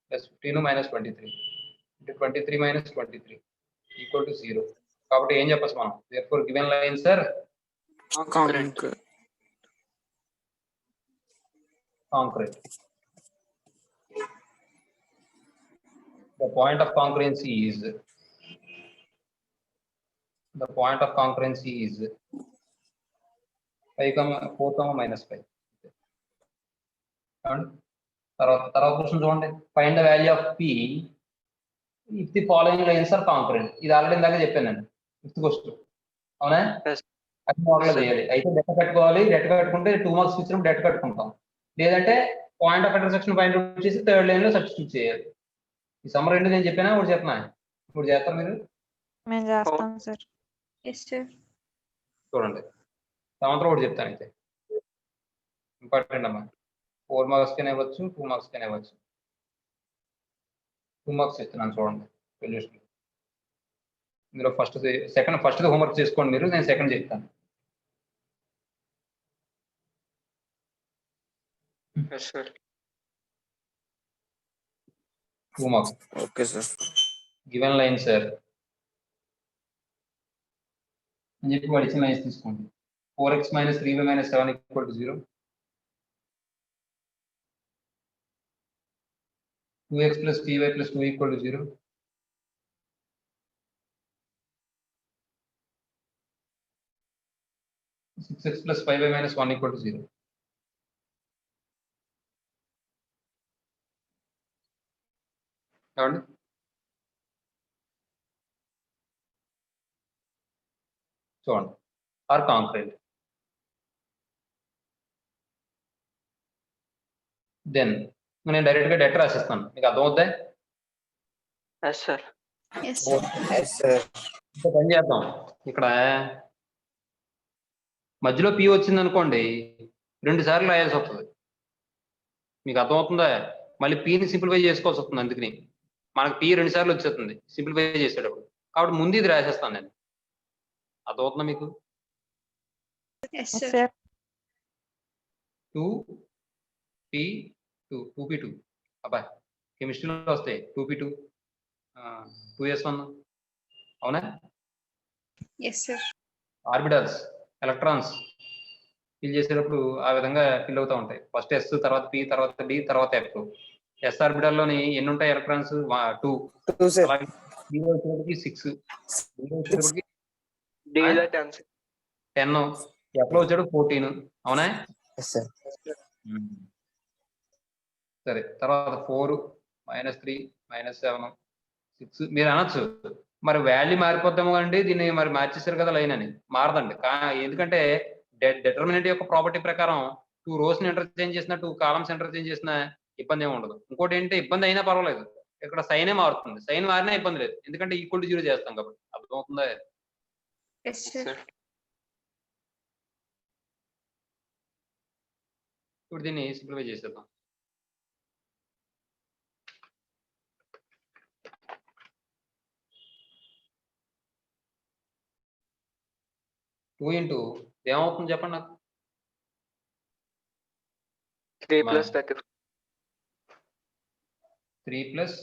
plus 15 minus 23 అంటే 23 minus 23 equal to 0. కాబట్టి ఏం చెప్పచ్చు మనం? therefore given line sir concurrent. concrete. The point of congruency is 5, 4, minus 5. తర్వాత క్వశ్చన్ చూడండి. Find the value of p if the following lines are congruent. ఇది ఆల్రెడీ ఇందాక చెప్పానండి. 5th క్వశ్చన్ అవునా? Yes. అది మోడల్ Yes, sir. చేయాలి. అయితే debt కట్టుకోవాలి. డెట్ కట్టుకుంటే 2 మార్క్స్ ఇచ్చినప్పుడు డెట్ కట్టుకుంటాం. లేదంటే పాయింట్ ఆఫ్ ఇంటర్సెక్షన్ పాయింట్ వచ్చేసి థర్డ్ లైన్ లో సబ్స్టిట్యూట్ చేయాలి. ఈ సమ్మర్ రెండు నేను చెప్పానా ఒకటి చెప్పనా? ఇప్పుడు చేస్తారు మీరు మేము చేస్తాం సార్. Yes sir. చూడండి. సంవత్సరం ఒకటి చెప్తాను అయితే ఇంపార్టెంట్ అమ్మా. 4 మార్క్స్ కనే ఇవ్వచ్చు, 2 మార్క్స్ కనే ఇవ్వచ్చు. 2 మార్క్స్ చెప్తున్నాను చూడండి సొల్యూషన్. ఇందులో ఫస్ట్ హోంవర్క్ చేసుకోండి మీరు, నేను సెకండ్ చెప్తాను. Yes, sir. 2 marks. Okay, sir. Given line sir అని చెప్పి వాడు ఇచ్చిన లైన్స్ తీసుకోండి. 4x - 3y - 7 = 0. 2x + 3y + 2 = 0. 6x + 5y - 1 = 0. చూడండి. చూడండి ఆర్ కాంక్రీట్. దెన్ నేను డైరెక్ట్ గా డెట్ రాసిస్తాను. మీకు అర్థమవుద్దా? Yes, sir. Yes sir. Yes, sir. పని చేద్దాం. ఇక్కడ మధ్యలో పి వచ్చింది అనుకోండి, 2 సార్లు రాయాల్సి వస్తుంది. మీకు అర్థమవుతుందా? మళ్ళీ పిని సింప్లిఫై చేసుకోవాల్సి వస్తుంది. అందుకని మనకు పి 2 సార్లు వచ్చేస్తుంది సింప్లిఫై చేసేటప్పుడు. కాబట్టి ముందు ఇది రాసేస్తాను నేను. అర్థమవుతుందా మీకు? Yes yes sir. Sir. 2p2 2p2 అబ్బాయి కెమిస్ట్రీలో వస్తాయి 2p2 2s1 అవునా? Yes sir. Orbitals electrons fill చేసేటప్పుడు ఆ విధంగా ఫిల్ అవుతూ ఉంటాయి. ఫస్ట్ ఎస్, తర్వాత పి, తర్వాత డి, తర్వాత ఎఫ్. ఎస్ ఆర్బిటల్లోని ఎన్ని ఉంటాయి ఎలక్ట్రాన్స్? 2. 2, sir. అలాగే D వచ్చేటప్పటికి 6, D వచ్చేటప్పటికి D లో 10, sir. 10, ఎఫ్ లో వచ్చేటప్పుడు 14. అవునా? Yes, sir. సరే, తర్వాత 4 -3 -7 6 మీరు అనొచ్చు మరి వాల్యూ మారిపోతాము అండి, దీన్ని మరి మార్చేశారు కదా లైన్ అని. మారదండి. ఎందుకంటే డిటర్మినెంట్ యొక్క ప్రాపర్టీ ప్రకారం 2 రోస్ ని ఇంటర్చేంజ్ చేసిన 2 కాలమ్స్ ఇంటర్చేంజ్ చేసిన ఇబ్బంది ఏమి ఉండదు. ఇంకోటి ఏంటంటే ఇబ్బంది అయినా పర్వాలేదు, ఇక్కడ సైనే మారుతుంది. సైన్ మారినా ఇబ్బంది లేదు, ఎందుకంటే ఈక్వల్ టు 0 చేస్తాం కాబట్టి. అర్థమవుతుందా? Yes sir. ఇప్పుడు దీన్ని సింప్లిఫై చేసేద్దాం. టూ ఇంటూ ఏమవుతుంది చెప్పండి నాకు? 3 + 35. 3 +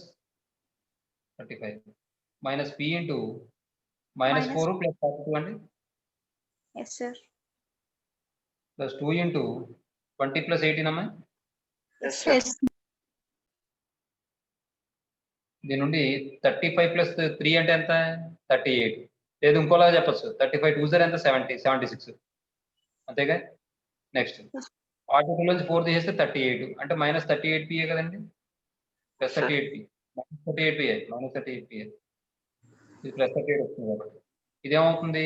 35 మైనస్ p ఇంటూ -4 + 42 అండి, ఎస్ సార్. ప్లస్ 2 ఇంటూ 20 + 18 అమ్మా. Yes, sir. దీని నుండి 35 + 3 అంటే ఎంత? 38. లేదు ఇంకోలాగా చెప్పచ్చు, 35 2 ఎంత? 76. అంతేగా? నెక్స్ట్ 42 నుంచి 4 తీసేస్తే 38 అంటే -38p కదండి, ప్లస్ 38p -38p -38p ఇది ప్లస్ 38 వస్తుంది కాబట్టి ఇదేమవుతుంది?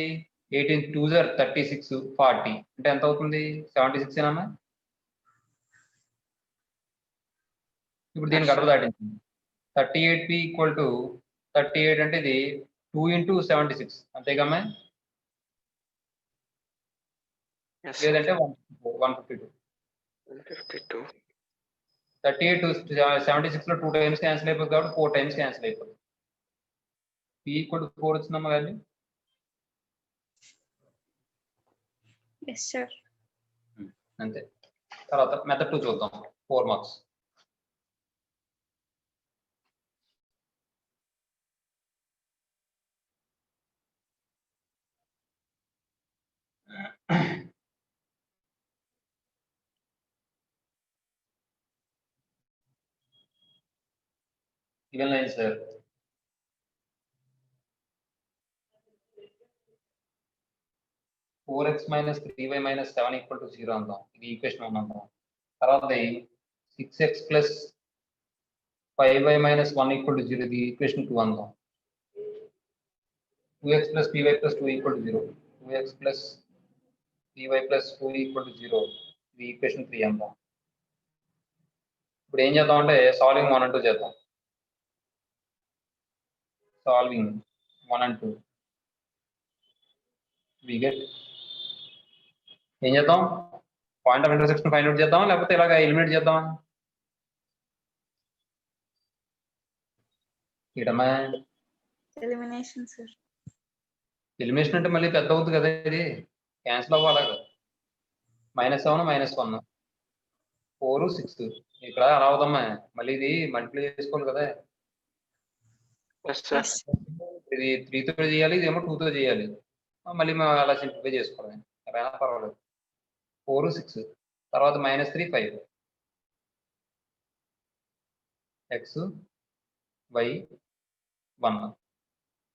18 2 36 40 అంటే ఎంత అవుతుంది? 76 ఏనమ్మా. ఇప్పుడు దీనికి అర్థం దాటించింది. 38p = 38 అంటే ఇది 2 × 76 అంతేకమ్మా. Yes, sir. లేదంటే 152. 152. 38 76 లో 2 టైమ్స్ క్యాన్సిల్ అయిపోతుంది కాబట్టి 4 టైమ్స్ క్యాన్సిల్ అయిపోతుంది. p = 4 వచ్చిందమ్మా వాల్యూ. Yes sir. అంతే. తర్వాత మెథడ్ 2 చూద్దాం. 4 marks. given line sir. (4x - 3y - 7 = 0 అందాం. ఇది ఈక్వేషన్ 1 అందాం. తర్వాత 6x + 5y - 1 = 0 ఇది ఈక్వేషన్ 2 అందాం. 2x + py + 2 = 0 2x plus 3y plus 2 equal to 0. ఇది ఈక్వేషన్ 3 అంతా. ఇప్పుడు ఏం చేద్దాం అంటే సాల్వింగ్ 1 and 2 చేద్దాం. Solving 1 and 2. we get ఏం చేద్దాం, point of intersection find out చేద్దాం లేకపోతే ఇలాగ ఎలిమినేట్ చేద్దాం? ఇటమా ఎలిమినేషన్ సార్. ఎలిమినేషన్ అంటే మళ్ళీ పెద్ద అవుతుంది కదా, ఇది క్యాన్సిల్ అవ్వాలి కదా. -7 -1 4 6 ఇక్కడ అలా అవుదమ్మా, మళ్ళీ ఇది మల్టిప్లై చేసుకోవాలి కదా. ఇది 3 తో చేయాలి, ఇదేమో 2 తో చేయాలి. మళ్ళీ మనం అలా సింప్లిఫై చేసుకోవడమే, అలా పర్వాలేదు. 4 6 తర్వాత -3 5 x y 1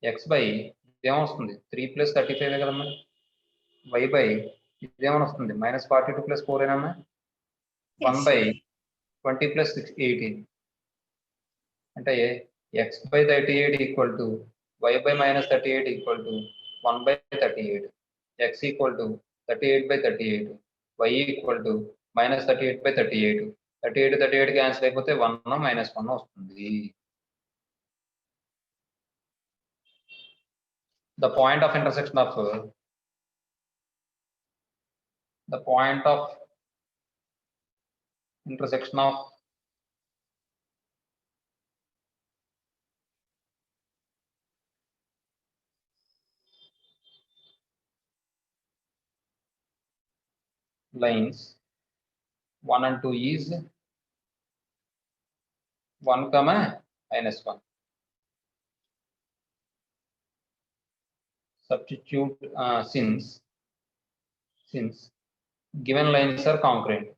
x బై ఇదేమో వస్తుంది 3 + 35 కదమ్మా. y బై ఇదేమో వస్తుంది -42 + 4 ఏనమ్మా. 1 బై 20 + 6 18 అంటే x by 38 equal to y by -38 equal to 1 by 38. x equal to 38/38, y equal to -38/38. 38 cancel అయిపోతే 1 -1 వస్తుంది. The point of intersection of lines 1 and 2 is 1, -1. Substitute since given lines are concurrent.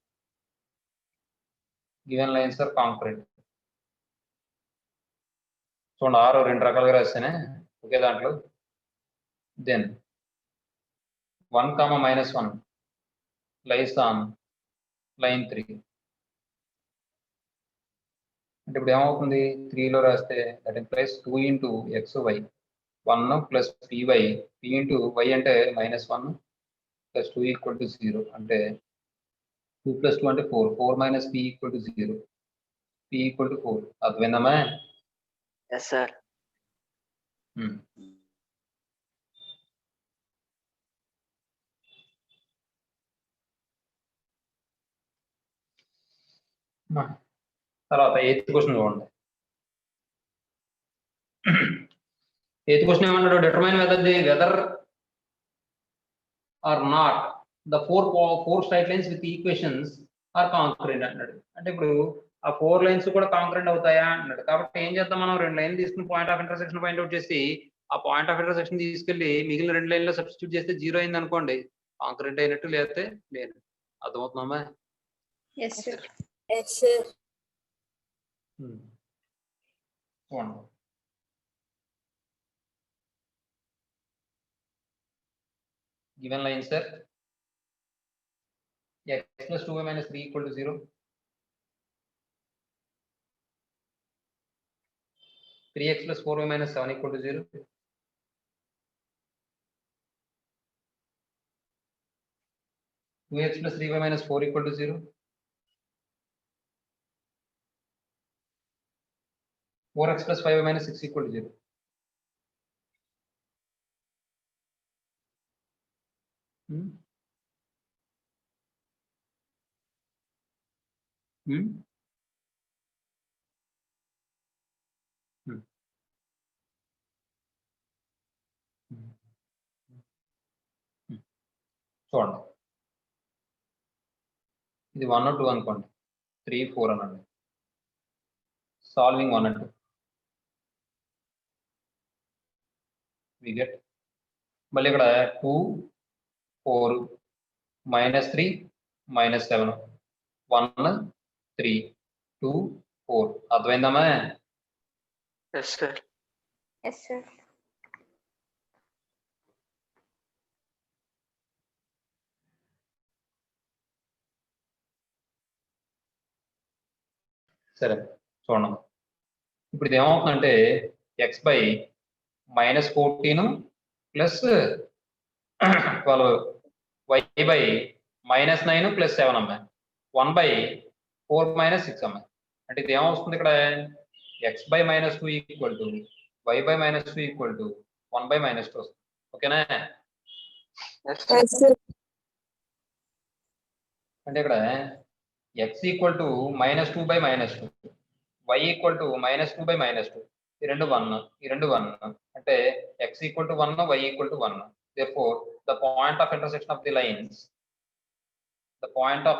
చూడండి, 6 2 రకాలుగా రాస్తానే ఒకే దాంట్లో. Then 1, -1 lies on line 3. అంటే ఇప్పుడు ఏమవుతుంది, 3లో రాస్తే that implies 2 into xy 1 plus py, p into y అంటే -1 plus 2 equal to 0. అంటే 2 plus 2 అంటే 4, 4 minus p equal to 0, p equal to 4. అర్థమైందమ్మా? Yes sir. తర్వాత 8th క్వశ్చన్ చూడండి. 8th క్వశ్చన్ ఏమన్నాడు, determine whether or not the four straight lines with equations are concurrent అన్నాడు. అంటే ఇప్పుడు ఆ 4 లైన్స్ కూడా కాంకరెంట్ అవుతాయా అన్నాడు. కాబట్టి ఏం చేద్దాం, మనం 2 లైన్లు తీసుకుని point of intersection find out చేసి ఆ పాయింట్ ఆఫ్ ఇంటర్సెక్షన్ తీసుకెళ్లి మిగిలిన 2 లైన్లో సబ్స్టిట్యూట్ చేస్తే 0 అయింది అనుకోండి, కాంకరెంట్ అయినట్టు, లేకపోతే లేదు. అర్థమవుతుందమ్మా? Yes sir. చూడండి, given lines are x plus 2y minus 3 equal to 0, 3x plus 4y minus 7 equal to 0, 2x plus 3y minus 4 equal to 0, 4x plus 5y minus 6 equal to 0. చూడండి, ఇది 1 2 అనుకోండి, 3 4 అనండి. సాల్వింగ్ 1 and 2 we get, మళ్ళీ ఇక్కడ 2 4 -3 -7 1 3 2 4. అర్థమైందమ్మా? Yes sir. Yes sir. సరే చూడండి, ఇప్పుడు ఇది ఏమవుతుందంటే x by -14 plus 12 y by -9 + 7 అమ్మాయి 1 by 4 - 6 అమ్మాయి అంటే ఇది ఏమవుతుంది ఇక్కడ x by -2 equal to y by -2 equal to 1 by -2 వస్తుంది ఓకేనా అంటే ఇక్కడ x equal to -2 by -2 y equal to -2 by -2 ఈ రెండు 1 ఈ రెండు 1 అంటే x equal to 1 y equal to 1 therefore the point of intersection of the lines the point of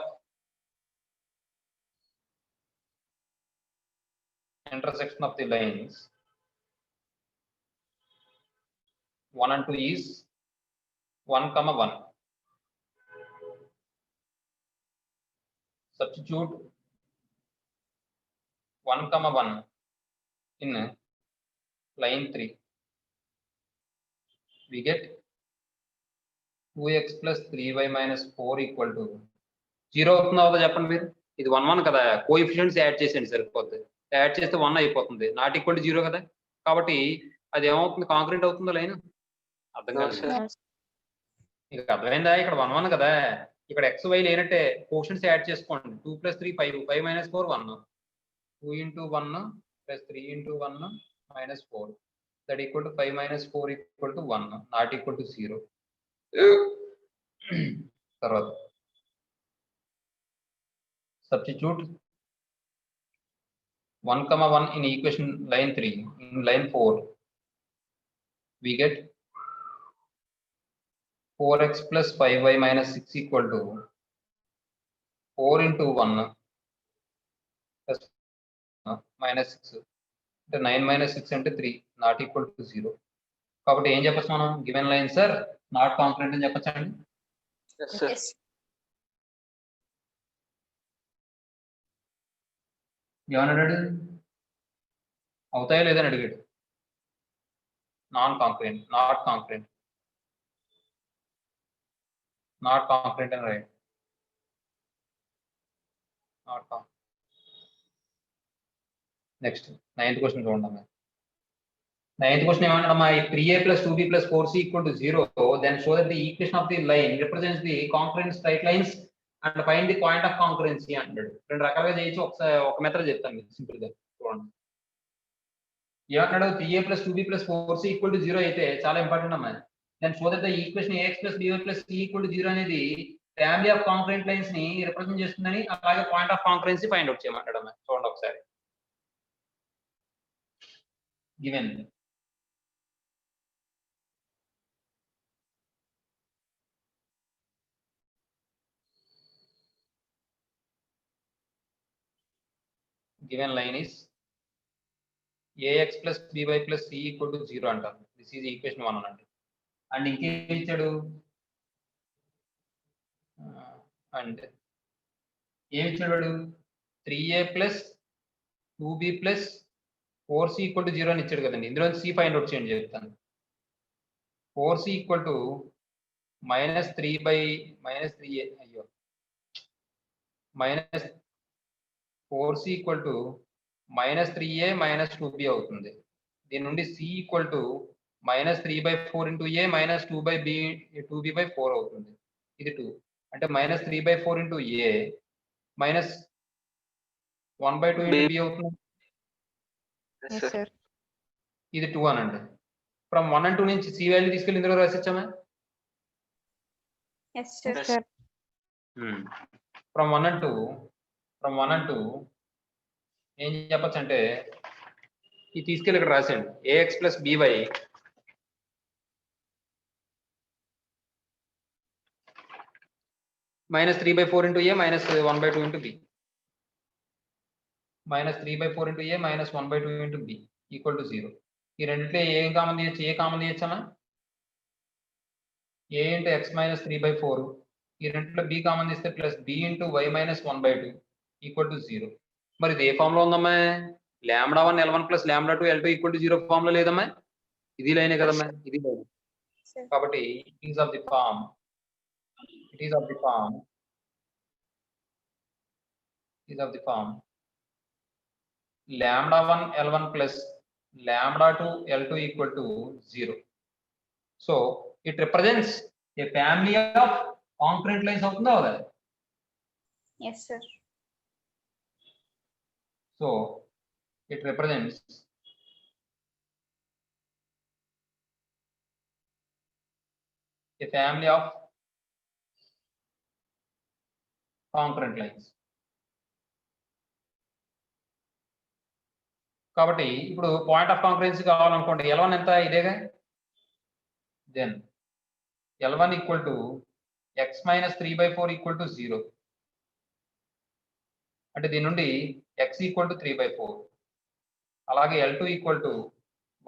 intersection of the lines 1 and 2 is 1, 1. Substitute 1, 1 in line 3. We get 2x plus 3y minus 4 equal to 0 అవుతుందా అవుతుందా చెప్పండి మీరు ఇది 1 1 కదా coefficients add చేసేయండి సరిపోద్ది add చేస్తే 1 అయిపోతుంది నాట్ ఈక్వల్ టు 0 కదా కాబట్టి అది ఏమవుతుంది కాంక్రీట్ అవుతుందా లైన్ అర్థం కాదు మీకు అర్థమైందా ఇక్కడ 1 1 కదా ఇక్కడ x y లేనట్టే కోషన్స్ యాడ్ చేసుకోండి 2 + 3 5 5 - 4 1 2 × 1 + 3 × 1 - 4 that equal to 5 - 4 equal to 1 not equal to 0 తర్వాత substitute 1, 1 in equation line 3 in line 4 we get 4x plus 5y minus 6 equal to 4 into 1 plus minus 6 అంటే 9 minus 6 అంటే 3 నాట్ ఈక్వల్ టు 0 కాబట్టి ఏం చెప్పచ్చు మనం given line sir not concrete అని చెప్పచ్చండి ఏమని అడిగాడు అవుతాయో లేదని అడిగాడు నాట్ కాంక్రీట్ అని రైట్ నెక్స్ట్ 9th క్వశ్చన్ చూడండి 9th question ఏమంటాడమ్మా 3a + 2b + 4c = 0 then show that the equation of the line represents the congruent straight lines and find the point of congruency అంటాడు రెండు రకాలుగా చేయొచ్చు ఒక మెథడ్ చెప్తాను మీకు simple గా చూడండి ఏమంటాడు 3a + 2b + 4c = 0 అయితే చాలా ఇంపార్టెంట్ అమ్మా then show that the equation ax + by + c = 0 అనేది ఫ్యామిలీ ఆఫ్ కాంక్రీట్ లైన్స్ ని రిప్రజెంట్ చేస్తుందని అలాగే పాయింట్ ఆఫ్ కాంక్రెన్సీ ఫైండ్ అవుట్ చేయమంటాడు అమ్మా చూడండి ఒకసారి given given line is ax plus by plus c equal to 0 అంటారు దిస్ ఈజ్ ఈక్వేషన్ 1 అనండి and ఇంకేం ఇచ్చాడు అండ్ ఏమి ఇచ్చాడు 3a plus 2b plus 4c equal to 0 అని ఇచ్చాడు కదండి ఇందులో c ఫైండ్ అవుట్ చేయండి చెప్తాను 4c equal to -3 by -3a అయ్యో minus 4c equal to -3a - 2b అవుతుంది దీని నుండి c equal to -3/4 into a - 2b/4 అవుతుంది ఇది 2 అంటే -3/4 into a minus 1/2 into b అవుతుంది Yes, sir. ఇది 2 అనండి ఫ్రమ్ 1 and 2 నుంచి c వాల్యూ తీసుకెళ్ళి ఇందులో రాసిచ్చామా Yes, sir. Yes, sir. From 1 and 2 ఏం చెప్పచ్చు అంటే ఇది తీసుకెళ్ళి ఇక్కడ రాసేయండి ax plus by -3/4 into a minus 1/2 into b -3/4 into a minus 1/2 into b equal to 0 ఈ రెండిట్లో ఏం కామన్ తీయచ్చు ఏ కామన్ తీయచ్చమా a into x minus 3/4 ఈ రెండిట్లో b కామన్ తీస్తే plus b into y minus 1/2 equal to 0 మరి ఇది ఏ ఫామ్ లో ఉందమ్మా λ1 L1 plus λ2 L2 equal to 0 form లో లేదమ్మా ఇది లైనే కదమ్మా ఇది లైన్ కాబట్టి it is of the form λ1 L1 plus λ2 L2 equal to 0 so it represents a family of concrete lines అవుతుందా అవదా? Yes sir. So it represents a family of concurrent lines. కాబట్టి ఇప్పుడు పాయింట్ ఆఫ్ కాంకరెన్సీ కావాలనుకోండి L1 ఎంత ఇదేగా, then L1 equal to x minus 3/4 equal to 0. అంటే దీని నుండి x equal to 3/4. అలాగే L2 equal to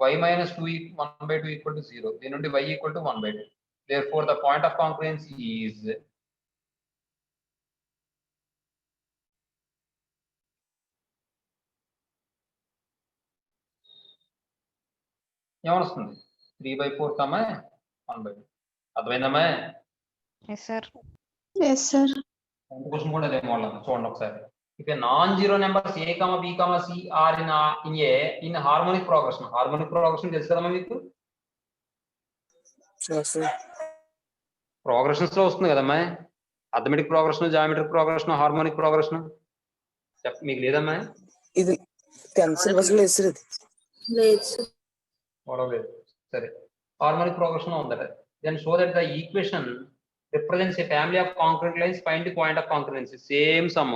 y minus 1/2 equal to 0. దీని నుండి y equal to 1/2. Therefore, the point of concurrency is ఏమొస్తుంది 3/4 comma 1/2. అర్థమైందమ్మా? Yes sir. Yes sir. Question కూడా అదే మోడల్ చూడండి ఒకసారి. If a non zero numbers a, b, c are in harmonic progression. Harmonic progression తెలుసు కదమ్మా మీకు? ప్రోగ్రెషన్స్ లో వస్తుంది కదమ్మా, arithmetic progression, geometric progression, harmonic progression. మీకు లేదమ్మా? ఇది 10th సిలబస్ లో లేదు సార్. ఇది లేదు. సరే, హార్మోనిక్ ప్రోగ్రెషన్ లో ఉందట. Then show that the equation represents a family of concrete lines, find the point of concurrency. Same sum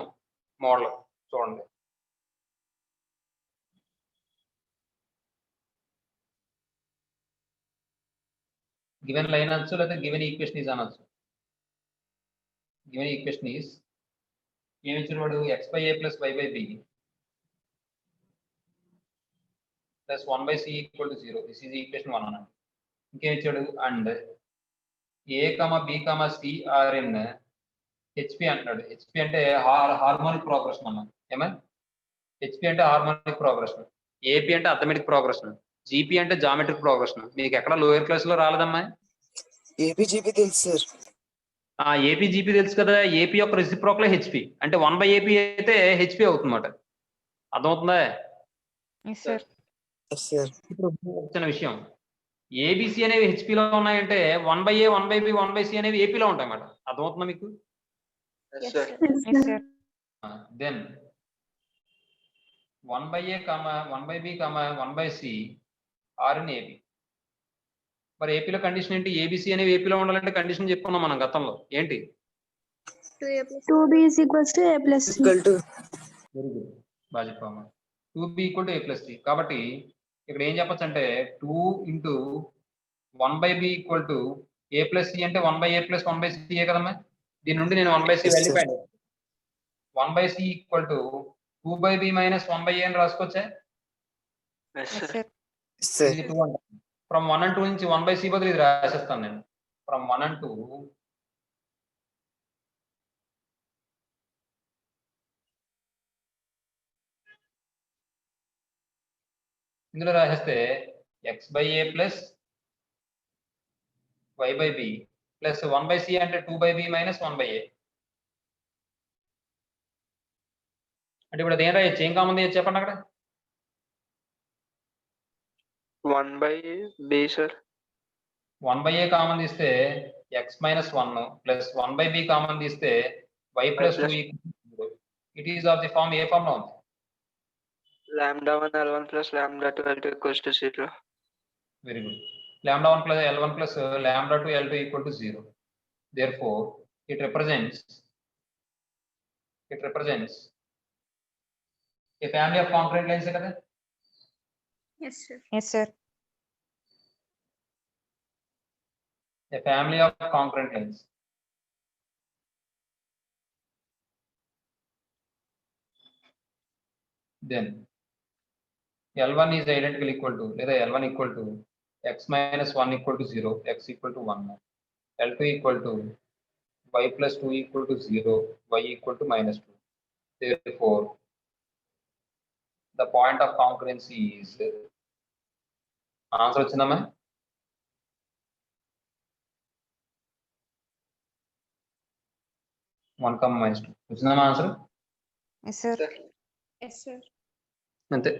model చూడండి. గివెన్ లైన్ అనొచ్చు, లేదా గివెన్ ఈక్వేషన్ ఈజ్ అనొచ్చు. గివెన్ ఈక్వేషన్ ఈజ్ ఏమి ఇచ్చిన వాడు x/a plus y/b plus 1/c equal to 0. This is equation 1 అన్నాడు. ఇంకేం ఇచ్చాడు, and a, b, c are in HP అంటున్నాడు. హెచ్పి అంటే హార్మోనిక్ ప్రోగ్రెషన్ అన్న. ఏమా హెచ్పి అంటే హార్మోనిక్ ప్రోగ్రెషన్, ఏపీ అంటే అథమెటిక్ ప్రోగ్రెషన్, జీపీ అంటే జామెట్రిక్ ప్రోగ్రెషన్. మీకు ఎక్కడ లోయర్ క్లాస్ లో రాలేదమ్మా? ఏపీజీపీ తెలుసు సార్. ఏపీ జీపీ తెలుసు కదా. ఏపీ యొక్క రెసిప్రోకల్ హెచ్పి అంటే 1/AP అయితే హెచ్పి అవుతుందన్నమాట. అర్థమవుతుందా? Yes sir. ఇప్పుడు వచ్చిన విషయం, ఏబిసి అనేవి హెచ్పిలో ఉన్నాయంటే 1/A, 1/B, 1/C అనేవి ఏపీలో ఉంటాయి అన్నమాట. అర్థమవుతుందా మీకు? Yes sir. Then 1/A, 1/B, 1/C are in AP. మరి ఏపీలో కండిషన్ ఏంటి? ఏబిసి అనేవి ఏపీలో ఉండాలంటే కండిషన్ చెప్పుకున్నాం మనం గతంలో. ఏంటి? 2b is equals to a plus c. Equal to very good, బాగా చెప్పాము. 2b equal to a plus c. కాబట్టి ఇక్కడ ఏం చెప్పచ్చు అంటే 2 into 1/b equal to a plus c అంటే 1/a ప్లస్ 1/c కదమ్మా. దీని నుండి నేను 1/c value find 1/c equal to 2/b minus 1/a అని రాసుకోవచ్చా? Yes sir. ఇది 2 అంటే ఫ్రమ్ 1 and 2 నుంచి 1/c బదులు ఇది రాసేస్తాను నేను. ఫ్రమ్ 1 and 2 ఇందులో రాసేస్తే x/a plus y/b plus 1/c అంటే 2/b మైనస్ 1/a. అంటే ఇప్పుడు అదేం రాయొచ్చు? ఏం కామన్ తీయచ్చు చెప్పండి అక్కడ? 1/b సార్. 1/a కామన్ తీస్తే x మైనస్ 1 ప్లస్ 1/b కామన్ తీస్తే y plus 2 equal. It is of the form ఏ ఫామ్ లో ఉంది? λ1 L1 plus λ2 L2 equals to 0. Very good. λ1 plus L1 plus λ2 L2 equal to 0. Therefore, it represents a family of concurrent lines kada? Yes sir. Yes sir. A family of concurrent lines. Then L1 is identical equal to, లేదా L1 equal to x minus 1 equal to 0, x equal to 1. L2 equal to y plus 2 equal to 0, y equal to minus 2. Therefore, the point of concurrency is, answer వచ్చిందమ్మా? One comma minus 2 వచ్చిందమ్మా answer? Yes sir. Yes sir. అంతే.